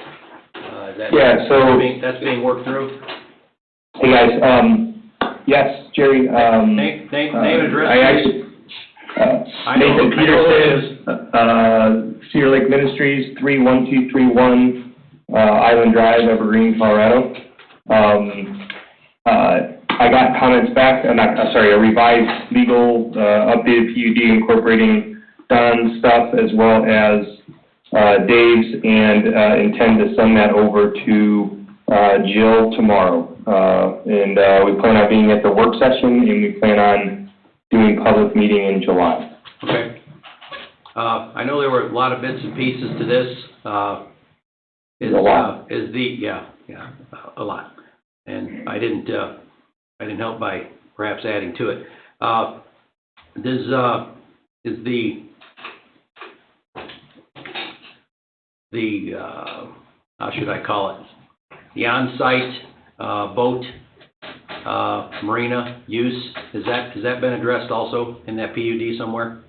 Yeah, so- That's being worked through? Hey, guys, yes, Jerry, Name and address, I actually, Nathan Peterson, Cedar Lake Ministries, 31231, Island Drive, Evergreen, Colorado. I got comments back, a revised legal, updated PUD incorporating Don's stuff as well as, Dave's, and, intend to send that over to, Jill tomorrow. And we plan on being at the work session, and we plan on doing public meeting in July. Okay. I know there were a lot of bits and pieces to this. A lot. A lot. And I didn't help by perhaps adding to it. Is the how should I call it? The on-site, boat, marina use, has that been addressed also in that PUD somewhere?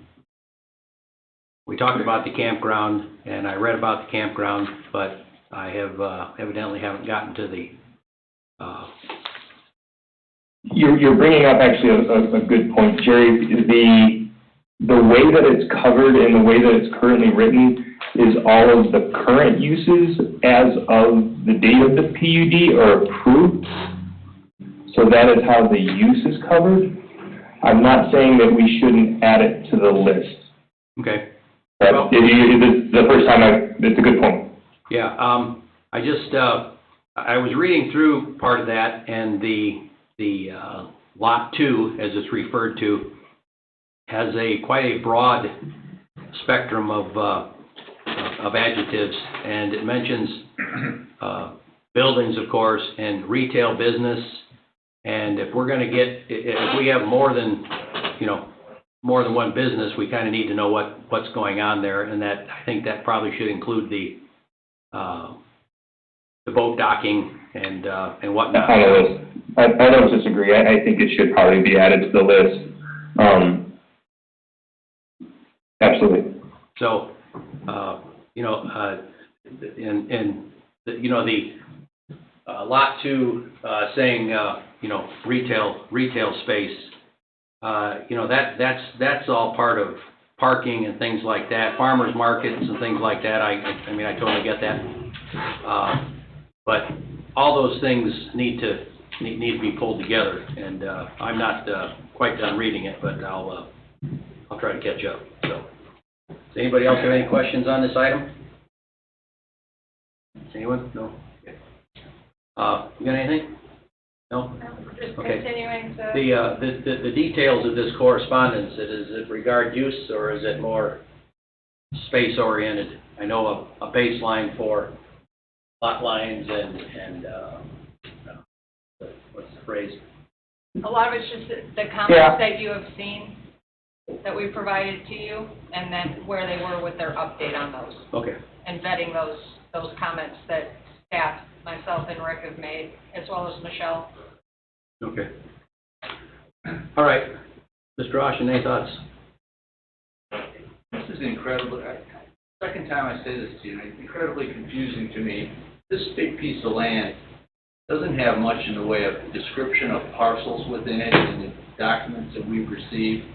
We talked about the campground, and I read about the campground, but I have, evidently haven't gotten to the, You're bringing up actually a good point, Jerry. The way that it's covered and the way that it's currently written is all of the current uses as of the date of the PUD are approved. So that is how the use is covered. I'm not saying that we shouldn't add it to the list. okay. But Well- it's the first time it's a good point. Yeah, I just, I was reading through part of that, and the Lot 2, as it's referred to, has quite a broad spectrum of adjectives, and it mentions buildings, of course, and retail business. And if we're going to if we have more than one business, we kind of need to know what's going on there, and I think that probably should include the boat docking and whatnot. I don't disagree. I think it should probably be added to the list. Absolutely. So, the Lot 2 saying, retail space, that's all part of parking and things like that, farmers markets and things like that. I mean, I totally get that. But all those things need to be pulled together, and I'm not quite done reading it, but I'll try to catch up. So, does anybody else have any questions on this item? Anyone? No? Okay. You got anything? No? Just Okay. continuing to... The details of this correspondence, does it regard use, or is it more space-oriented? I know a baseline for lot lines and what's the phrase? A lot of it's just the Yeah. comments that you have seen, that we provided to you, and then where they were with their update on those. Okay. And vetting those comments that staff, myself and Rick have made, as well as Michelle. Okay. All right. Mr. Oshin, any thoughts? This is incredible. Second time I say this to you, it's incredibly confusing to me. This big piece of land doesn't have much in the way of description of parcels within it and the documents that we've received.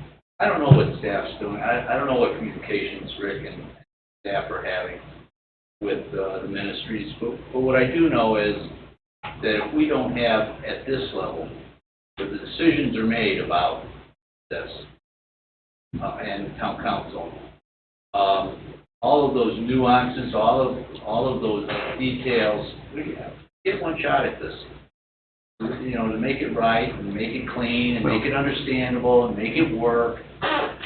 I don't know what staff's doing. I don't know what communications Rick and staff are having with the ministries. But what I do know is that if we don't have, at this level, where the decisions are made about this, and town council, all of those nuances, all of those details, we get one shot at this. To make it right, and make it clean, and make it understandable, and make it work.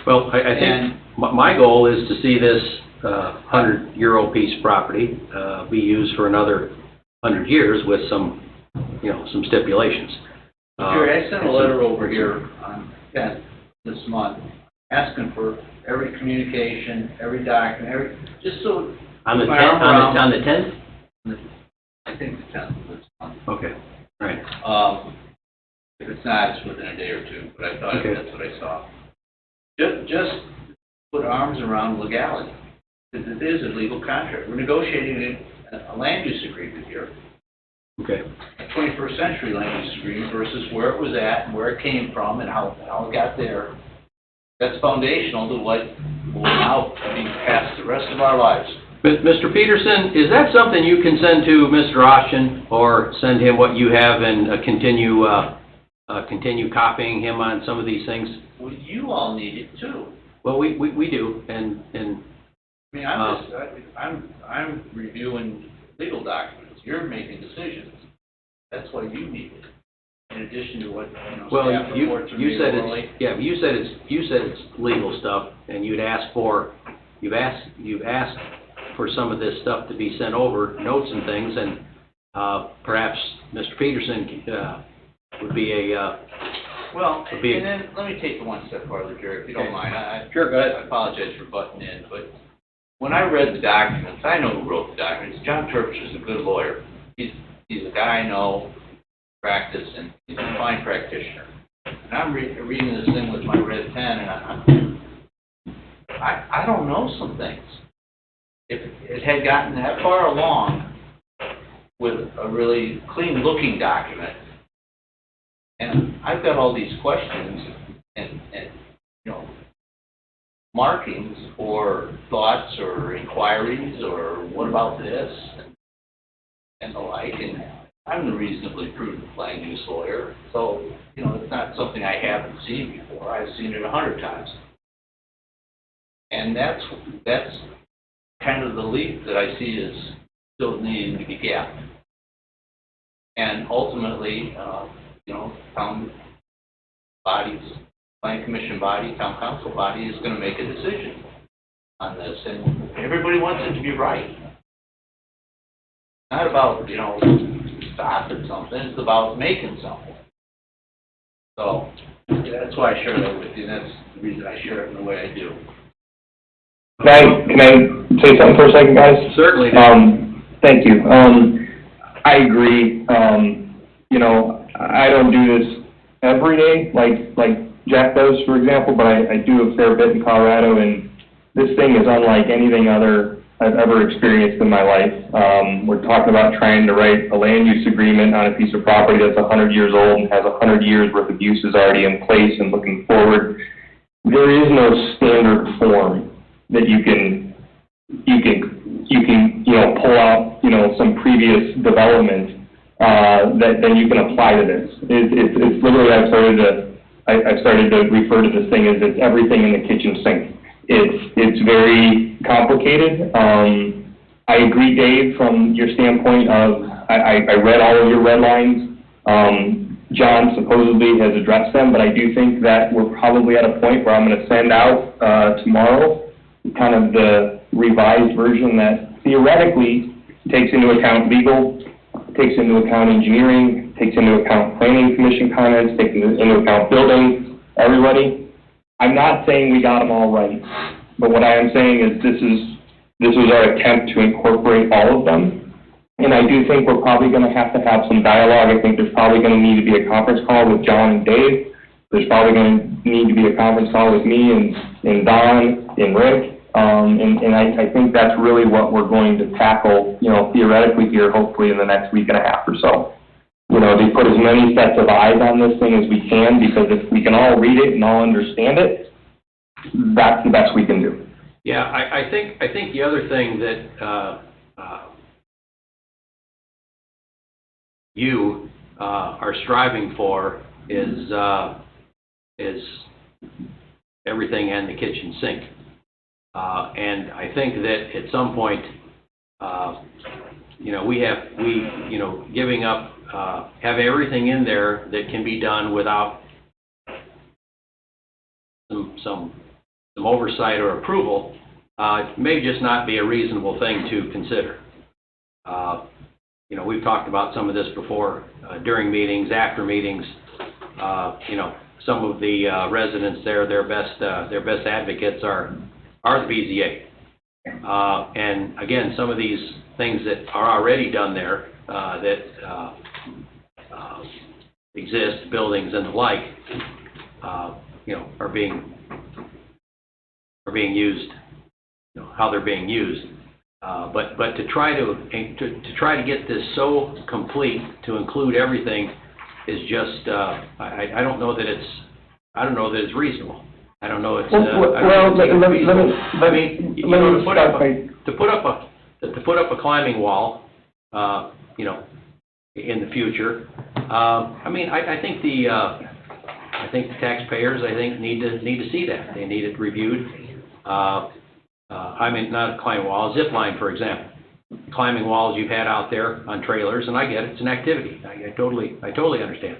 Well, I think my goal is to see this 100-year-old piece of property be used for another 100 years with some stipulations. Jerry, I sent a letter over here on 10th this month, asking for every communication, every document, just so... On the 10th? I think the 10th of this month. Okay, all right. If it's not, it's within a day or two, but I thought that's what I saw. Just put arms around legality, because it is a legal contract. We're negotiating a land use agreement here. Okay. A 21st century land use agreement versus where it was at and where it came from and how it got there. That's foundational to what will now be passed the rest of our lives. Mr. Peterson, is that something you can send to Mr. Oshin, or send him what you have and continue copying him on some of these things? Well, you all need it too. Well, we do, and I mean, I'm reviewing legal documents. You're making decisions. That's why you need it. In addition to what staff reports are made orally. You said it's legal stuff, and you've asked for some of this stuff to be sent over, notes and things, and perhaps Mr. Peterson would be a... and then let me take it one step farther, Jerry, if you don't mind. Sure, go ahead. I apologize for butting in, but when I read the documents, I know who wrote the documents. John Turpich is a good lawyer. He's a guy I know, practice, and he's a fine practitioner. And I'm reading this thing with my red pen, and I don't know some things. If it had gotten that far along with a really clean-looking document, and I've got all these questions and markings or thoughts or inquiries or what about this and the like, and I'm a reasonably prudent land use lawyer, so it's not something I haven't seen before. I've seen it 100 times, and that's kind of the leap that I see as still needing to be gapped. And ultimately, bodies, plan commission body, town council body is gonna make a decision on this, and everybody wants it to be right. Not about, stopping something, it's about making something. So, that's why I share that with you, that's the reason I share it in the way I do. Can I say something for a second, guys? Certainly. Thank you. I agree. I don't do this every day like Jack does, for example, but I do a fair bit in Colorado, and this thing is unlike anything other I've ever experienced in my life. We're talking about trying to write a land use agreement on a piece of property that's 100 years old and has 100 years worth of uses already in place and looking forward. There is no standard form that you can pull out, some previous development, that then you can apply to this. It's literally, I've started to refer to this thing as it's everything in the kitchen sink. It's very complicated. I agree, Dave, from your standpoint of, I read all of your red lines. John supposedly has addressed them, but I do think that we're probably at a point where I'm going to send out tomorrow kind of the revised version that theoretically takes into account legal, takes into account engineering, takes into account planning commission comments, takes into account building, everybody. I'm not saying we got them all right, but what I am saying is this was our attempt to incorporate all of them. And I do think we're probably going to have some dialogue. I think there's probably going to need to be a conference call with John and Dave. There's probably going to need to be a conference call with me and Don and Rick. And I think that's really what we're going to tackle, theoretically here, hopefully in the next week and a half or so. To put as many sets of eyes on this thing as we can, because if we can all read it and all understand it, that's the best we can do. Yeah, I think the other thing that you are striving for is everything in the kitchen sink. And I think that at some point, giving up, have everything in there that can be done without some oversight or approval, may just not be a reasonable thing to consider. We've talked about some of this before, during meetings, after meetings. Some of the residents there, their best advocates are the BZA. And again, some of these things that are already done there, that exist, buildings and the like, are being used, how they're being used. But to try to get this so complete to include everything is just, I don't know that it's reasonable. I don't know it's. To put up a climbing wall, in the future. I think the taxpayers, need to see that. They need it reviewed. Not a climbing wall, a zip line, for example. Climbing walls you've had out there on trailers, and I get it, it's an activity. I totally understand.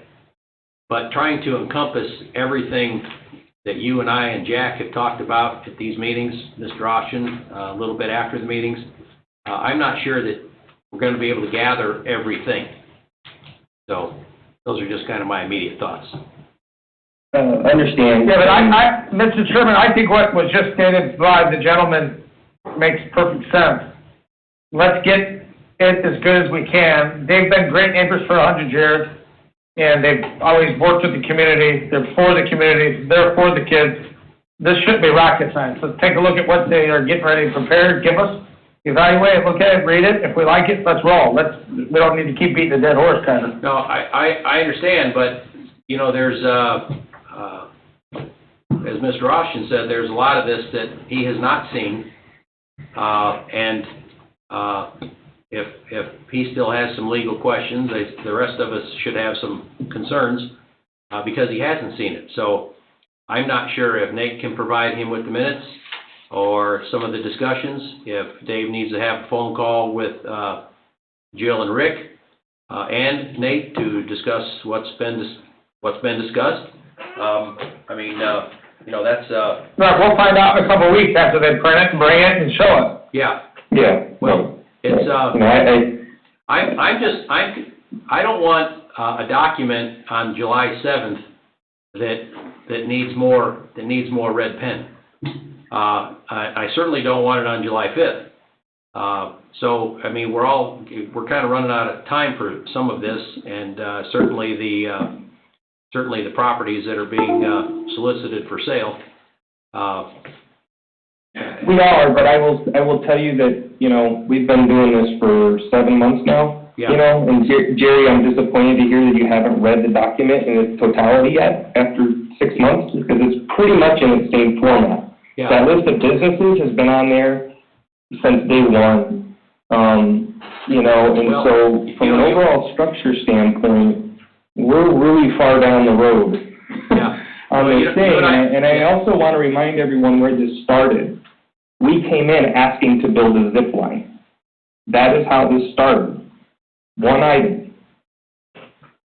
But trying to encompass everything that you and I and Jack have talked about at these meetings, Mr. Austin, a little bit after the meetings, I'm not sure that we're going to be able to gather everything. So those are just kind of my immediate thoughts. Understand. Yeah, but Mr. Chairman, I think what was just stated by the gentleman makes perfect sense. Let's get it as good as we can. They've been great neighbors for 100 years, and they've always worked with the community. They're for the community. They're for the kids. This shouldn't be rocket science. Let's take a look at what they are getting ready to prepare. Give us, evaluate it, look at it, read it. If we like it, let's roll. We don't need to keep beating a dead horse, kind of. No, I understand, but, there's, as Mr. Austin said, there's a lot of this that he has not seen, and if he still has some legal questions, the rest of us should have some concerns, because he hasn't seen it. So I'm not sure if Nate can provide him with the minutes or some of the discussions, if Dave needs to have a phone call with Jill and Rick and Nate to discuss what's been discussed. I mean, you know, that's, No, we'll find out in a couple of weeks after they print it and bring it and show it. yeah. Yeah. Well, it's, You know, I don't want a document on July 7th that needs more red pen. I certainly don't want it on July 5th. So, I mean, we're kind of running out of time for some of this, and certainly the properties that are being solicited for sale. We are, but I will tell you that, you know, we've been doing this for 7 months now. Yeah. You know, and Jerry, I'm disappointed to hear that you haven't read the document in its totality yet after 6 months, because it's pretty much in its same format. Yeah. That list of businesses has been on there since day one. You know, and Well, so from an overall structure standpoint, we're really far down the road. Yeah. On Well, this thing, and I also want to remind everyone where this started. We came in asking to build a zip line. That is how this started. One item.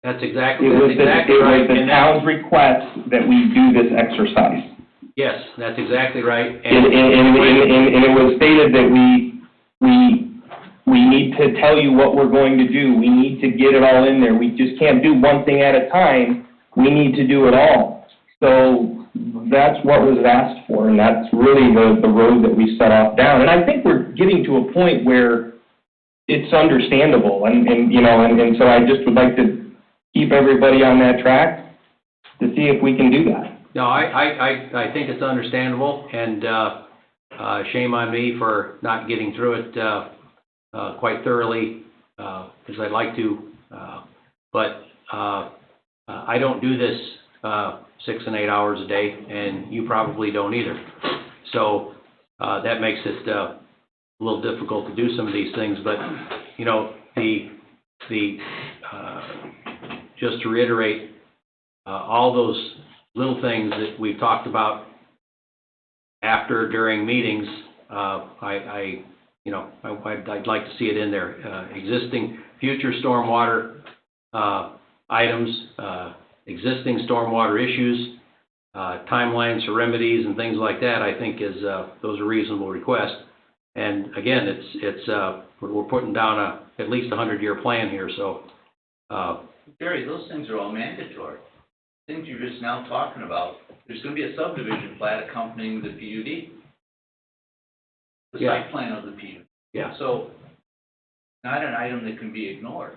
That's exactly It was right. the and town's request that we do this exercise. yes, that's exactly right. And it was stated that we need to tell you what we're going to do. We need to get it all in there. We just can't do one thing at a time. We need to do it all. So that's what was asked for, and that's really the road that we set off down. And I think we're getting to a point where it's understandable, and you know, and so I just would like to keep everybody on that track to see if we can do that. No, I think it's understandable, and shame on me for not getting through it quite thoroughly as I'd like to. But I don't do this 6 and 8 hours a day, and you probably don't either. So that makes it a little difficult to do some of these things. But you know, just to reiterate, all those little things that we've talked about after, during meetings, I'd like to see it in there. Existing, future stormwater items, existing stormwater issues, timelines for remedies and things like that, I think those are reasonable requests. And again, we're putting down at least a 100-year plan here, so. Jerry, those things are all mandatory. Things you're just now talking about, there's going to be a subdivision plat accompanying the PUD. The Yeah. site plan of the PUD. Yeah. So, not an item that can be ignored,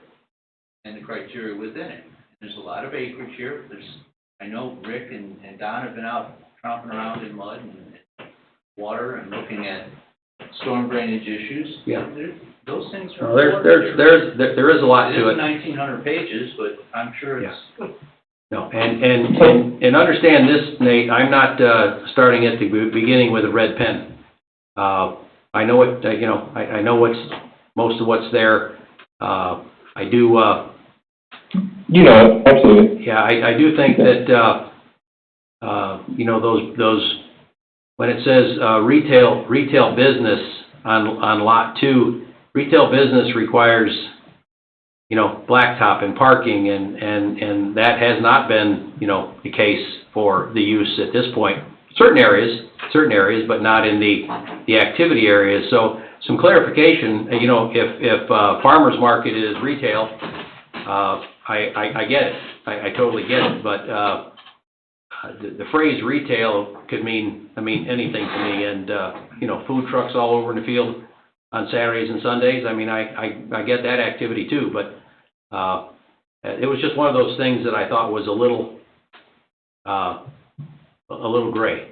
and the criteria within it. There's a lot of acreage here. I know Rick and Don have been out tromping around in mud and water and looking at storm drainage issues. Yeah. Those things are Well, there is a lot to it. It is 1,900 pages, but I'm sure it's... No, and understand this, Nate, I'm not starting at the beginning with a red pen. I know it, you know, I know most of what's there. I do, You know, absolutely. yeah, I do think that, you know, those, when it says retail business on lot 2, retail business requires, you know, blacktop and parking, and that has not been, you know, the case for the use at this point. Certain areas, but not in the activity areas. So some clarification, you know, if farmer's market is retail, I get it. I totally get it, but the phrase retail could mean anything to me, and you know, food trucks all over in the field on Saturdays and Sundays. I mean, I get that activity too, but it was just one of those things that I thought was a little gray.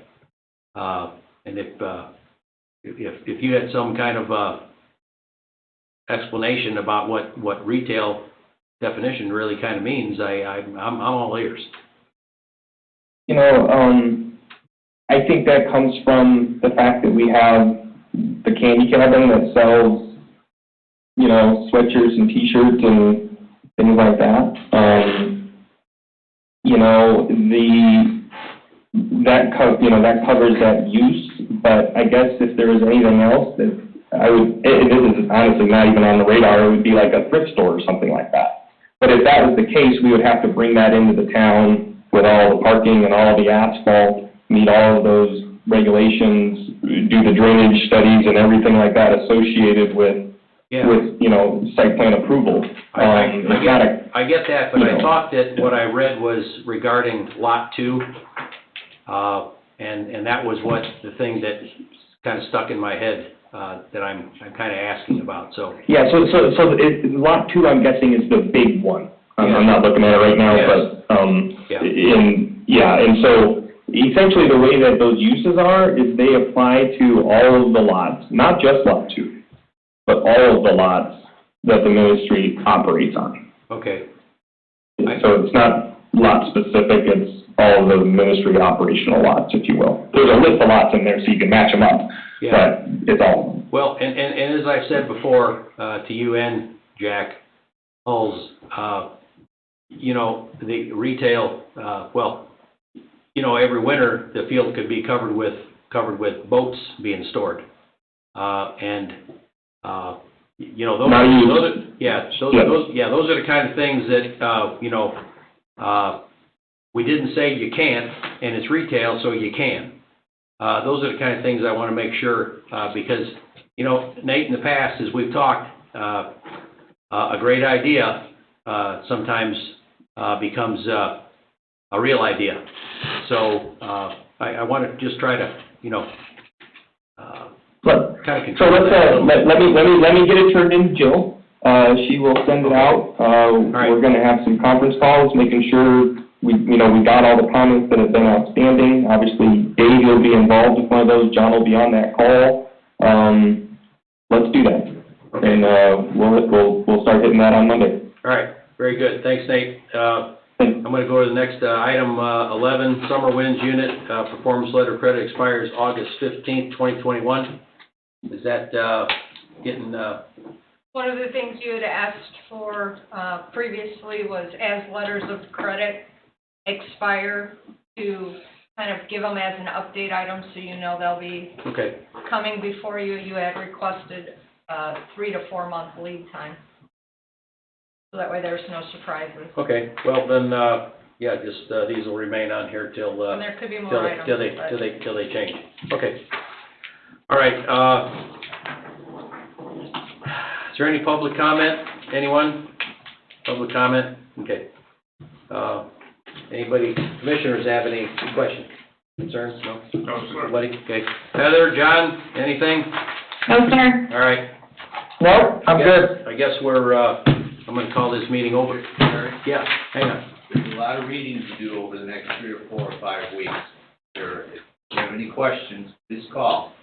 And if you had some kind of explanation about what retail definition really kind of means, I'm all ears. You know, I think that comes from the fact that we have the candy cabin that sells, you know, sweatshirts and T-shirts and things like that. You know, that covers that use. But I guess if there was anything else that this is honestly not even on the radar, it would be like a thrift store or something like that. But if that was the case, we would have to bring that into the town with all the parking and all the asphalt, meet all of those regulations, do the drainage studies and everything like that associated with, Yeah. you know, site plan approval. I get that, but you I know. thought that what I read was regarding Lot 2, and that was what, the thing that kind of stuck in my head, that I'm kind of asking about, so. Yeah, so lot 2, I'm guessing, is the big one. Yeah. I'm not looking at it right now, Yes. but, Yeah. and so essentially the way that those uses are is they apply to all of the lots, not just lot 2, but all of the lots that the ministry operates on. Okay, So it's not lot specific, it's all of the ministry operational lots, if you will. There's a list of lots in there so you can match them up, yeah. but it's all of them. Well, and as I've said before, to you and Jack Hulls, you know, the retail, well, you know, every winter, the field could be covered with boats being stored. You know, those Not used. those are the kind of things that, you know, we didn't say you can't, and it's retail, so you can. Those are the kind of things I want to make sure, because, you know, Nate, in the past, as we've talked, a great idea sometimes becomes a real idea. So I want to just try to, you know, kind of So control that. let me get it turned in, Jill. She will send it out. We're gonna have some conference calls, making sure we got all the comments that have been outstanding. Obviously, Dave will be involved with one of those, John will be on that call. Let's do that. And, we'll start hitting that on Monday. All right, very good. Thanks, Nate. I'm going to go to the next item, 11, Summer Winds Unit, performance letter credit expires August 15th, 2021. Is that getting... One of the things you had asked for previously was as letters of credit expire, to kind of give them as an update item so you know they'll be Okay. coming before you. You had requested 3 to 4 month lead time. So that way there's no surprises. Okay, well then, yeah, just, these will remain on here till, And there could be more till items. till they change. Okay. All right, is there any public comment? Anyone? Public comment? Okay. Anybody, commissioners have any questions, concerns? No? No, sir. Nobody? Okay. Heather, John, anything? No, sir. All right. No, I'm good. I guess we're, I'm gonna call this meeting over. Yeah, hang on. There's a lot of reading to do over the next 3 or 4 or 5 weeks. If you have any questions, please call.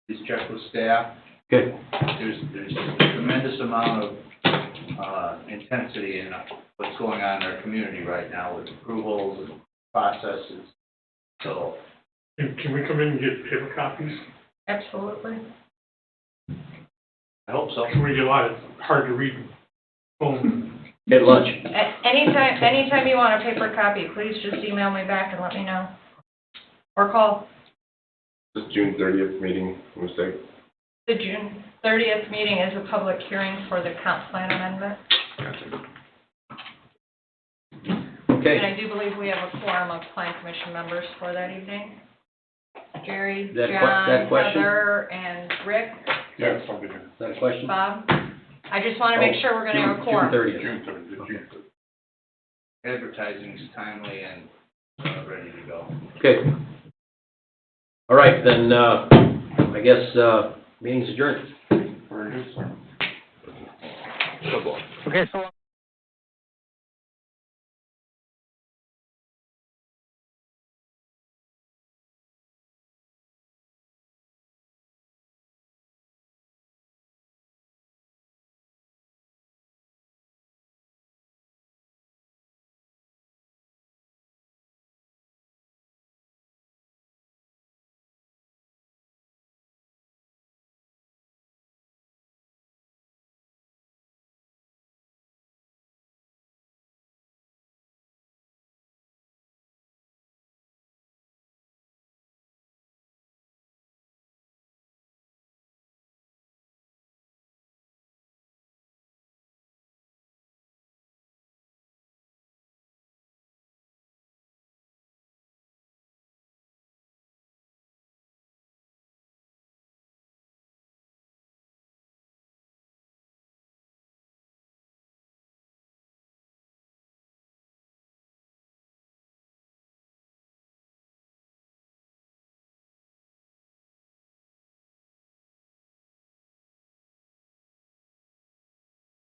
Please check with staff. Good. There's a tremendous amount of intensity in what's going on in our community right now with approvals and processes. So, Can we come in and get paper copies? Absolutely. I hope so. We get a lot of hard to read phone. At lunch. Anytime you want a paper copy, please just email me back and let me know. Or call. This June 30th meeting, mistake. The June 30th meeting is a public hearing for the comp plan amendment. Okay. And I do believe we have a quorum of plan commission members for that evening. Jerry, That John, question? Heather, and Rick, Yes, I'll be here. Is that a question? Bob. I just want to make sure we're going to have a quorum. June 30th. June 30th, June 30th. Advertising is timely and ready to go. Okay. All right, then, I guess, meeting's adjourned. Very good, sir. Okay, so.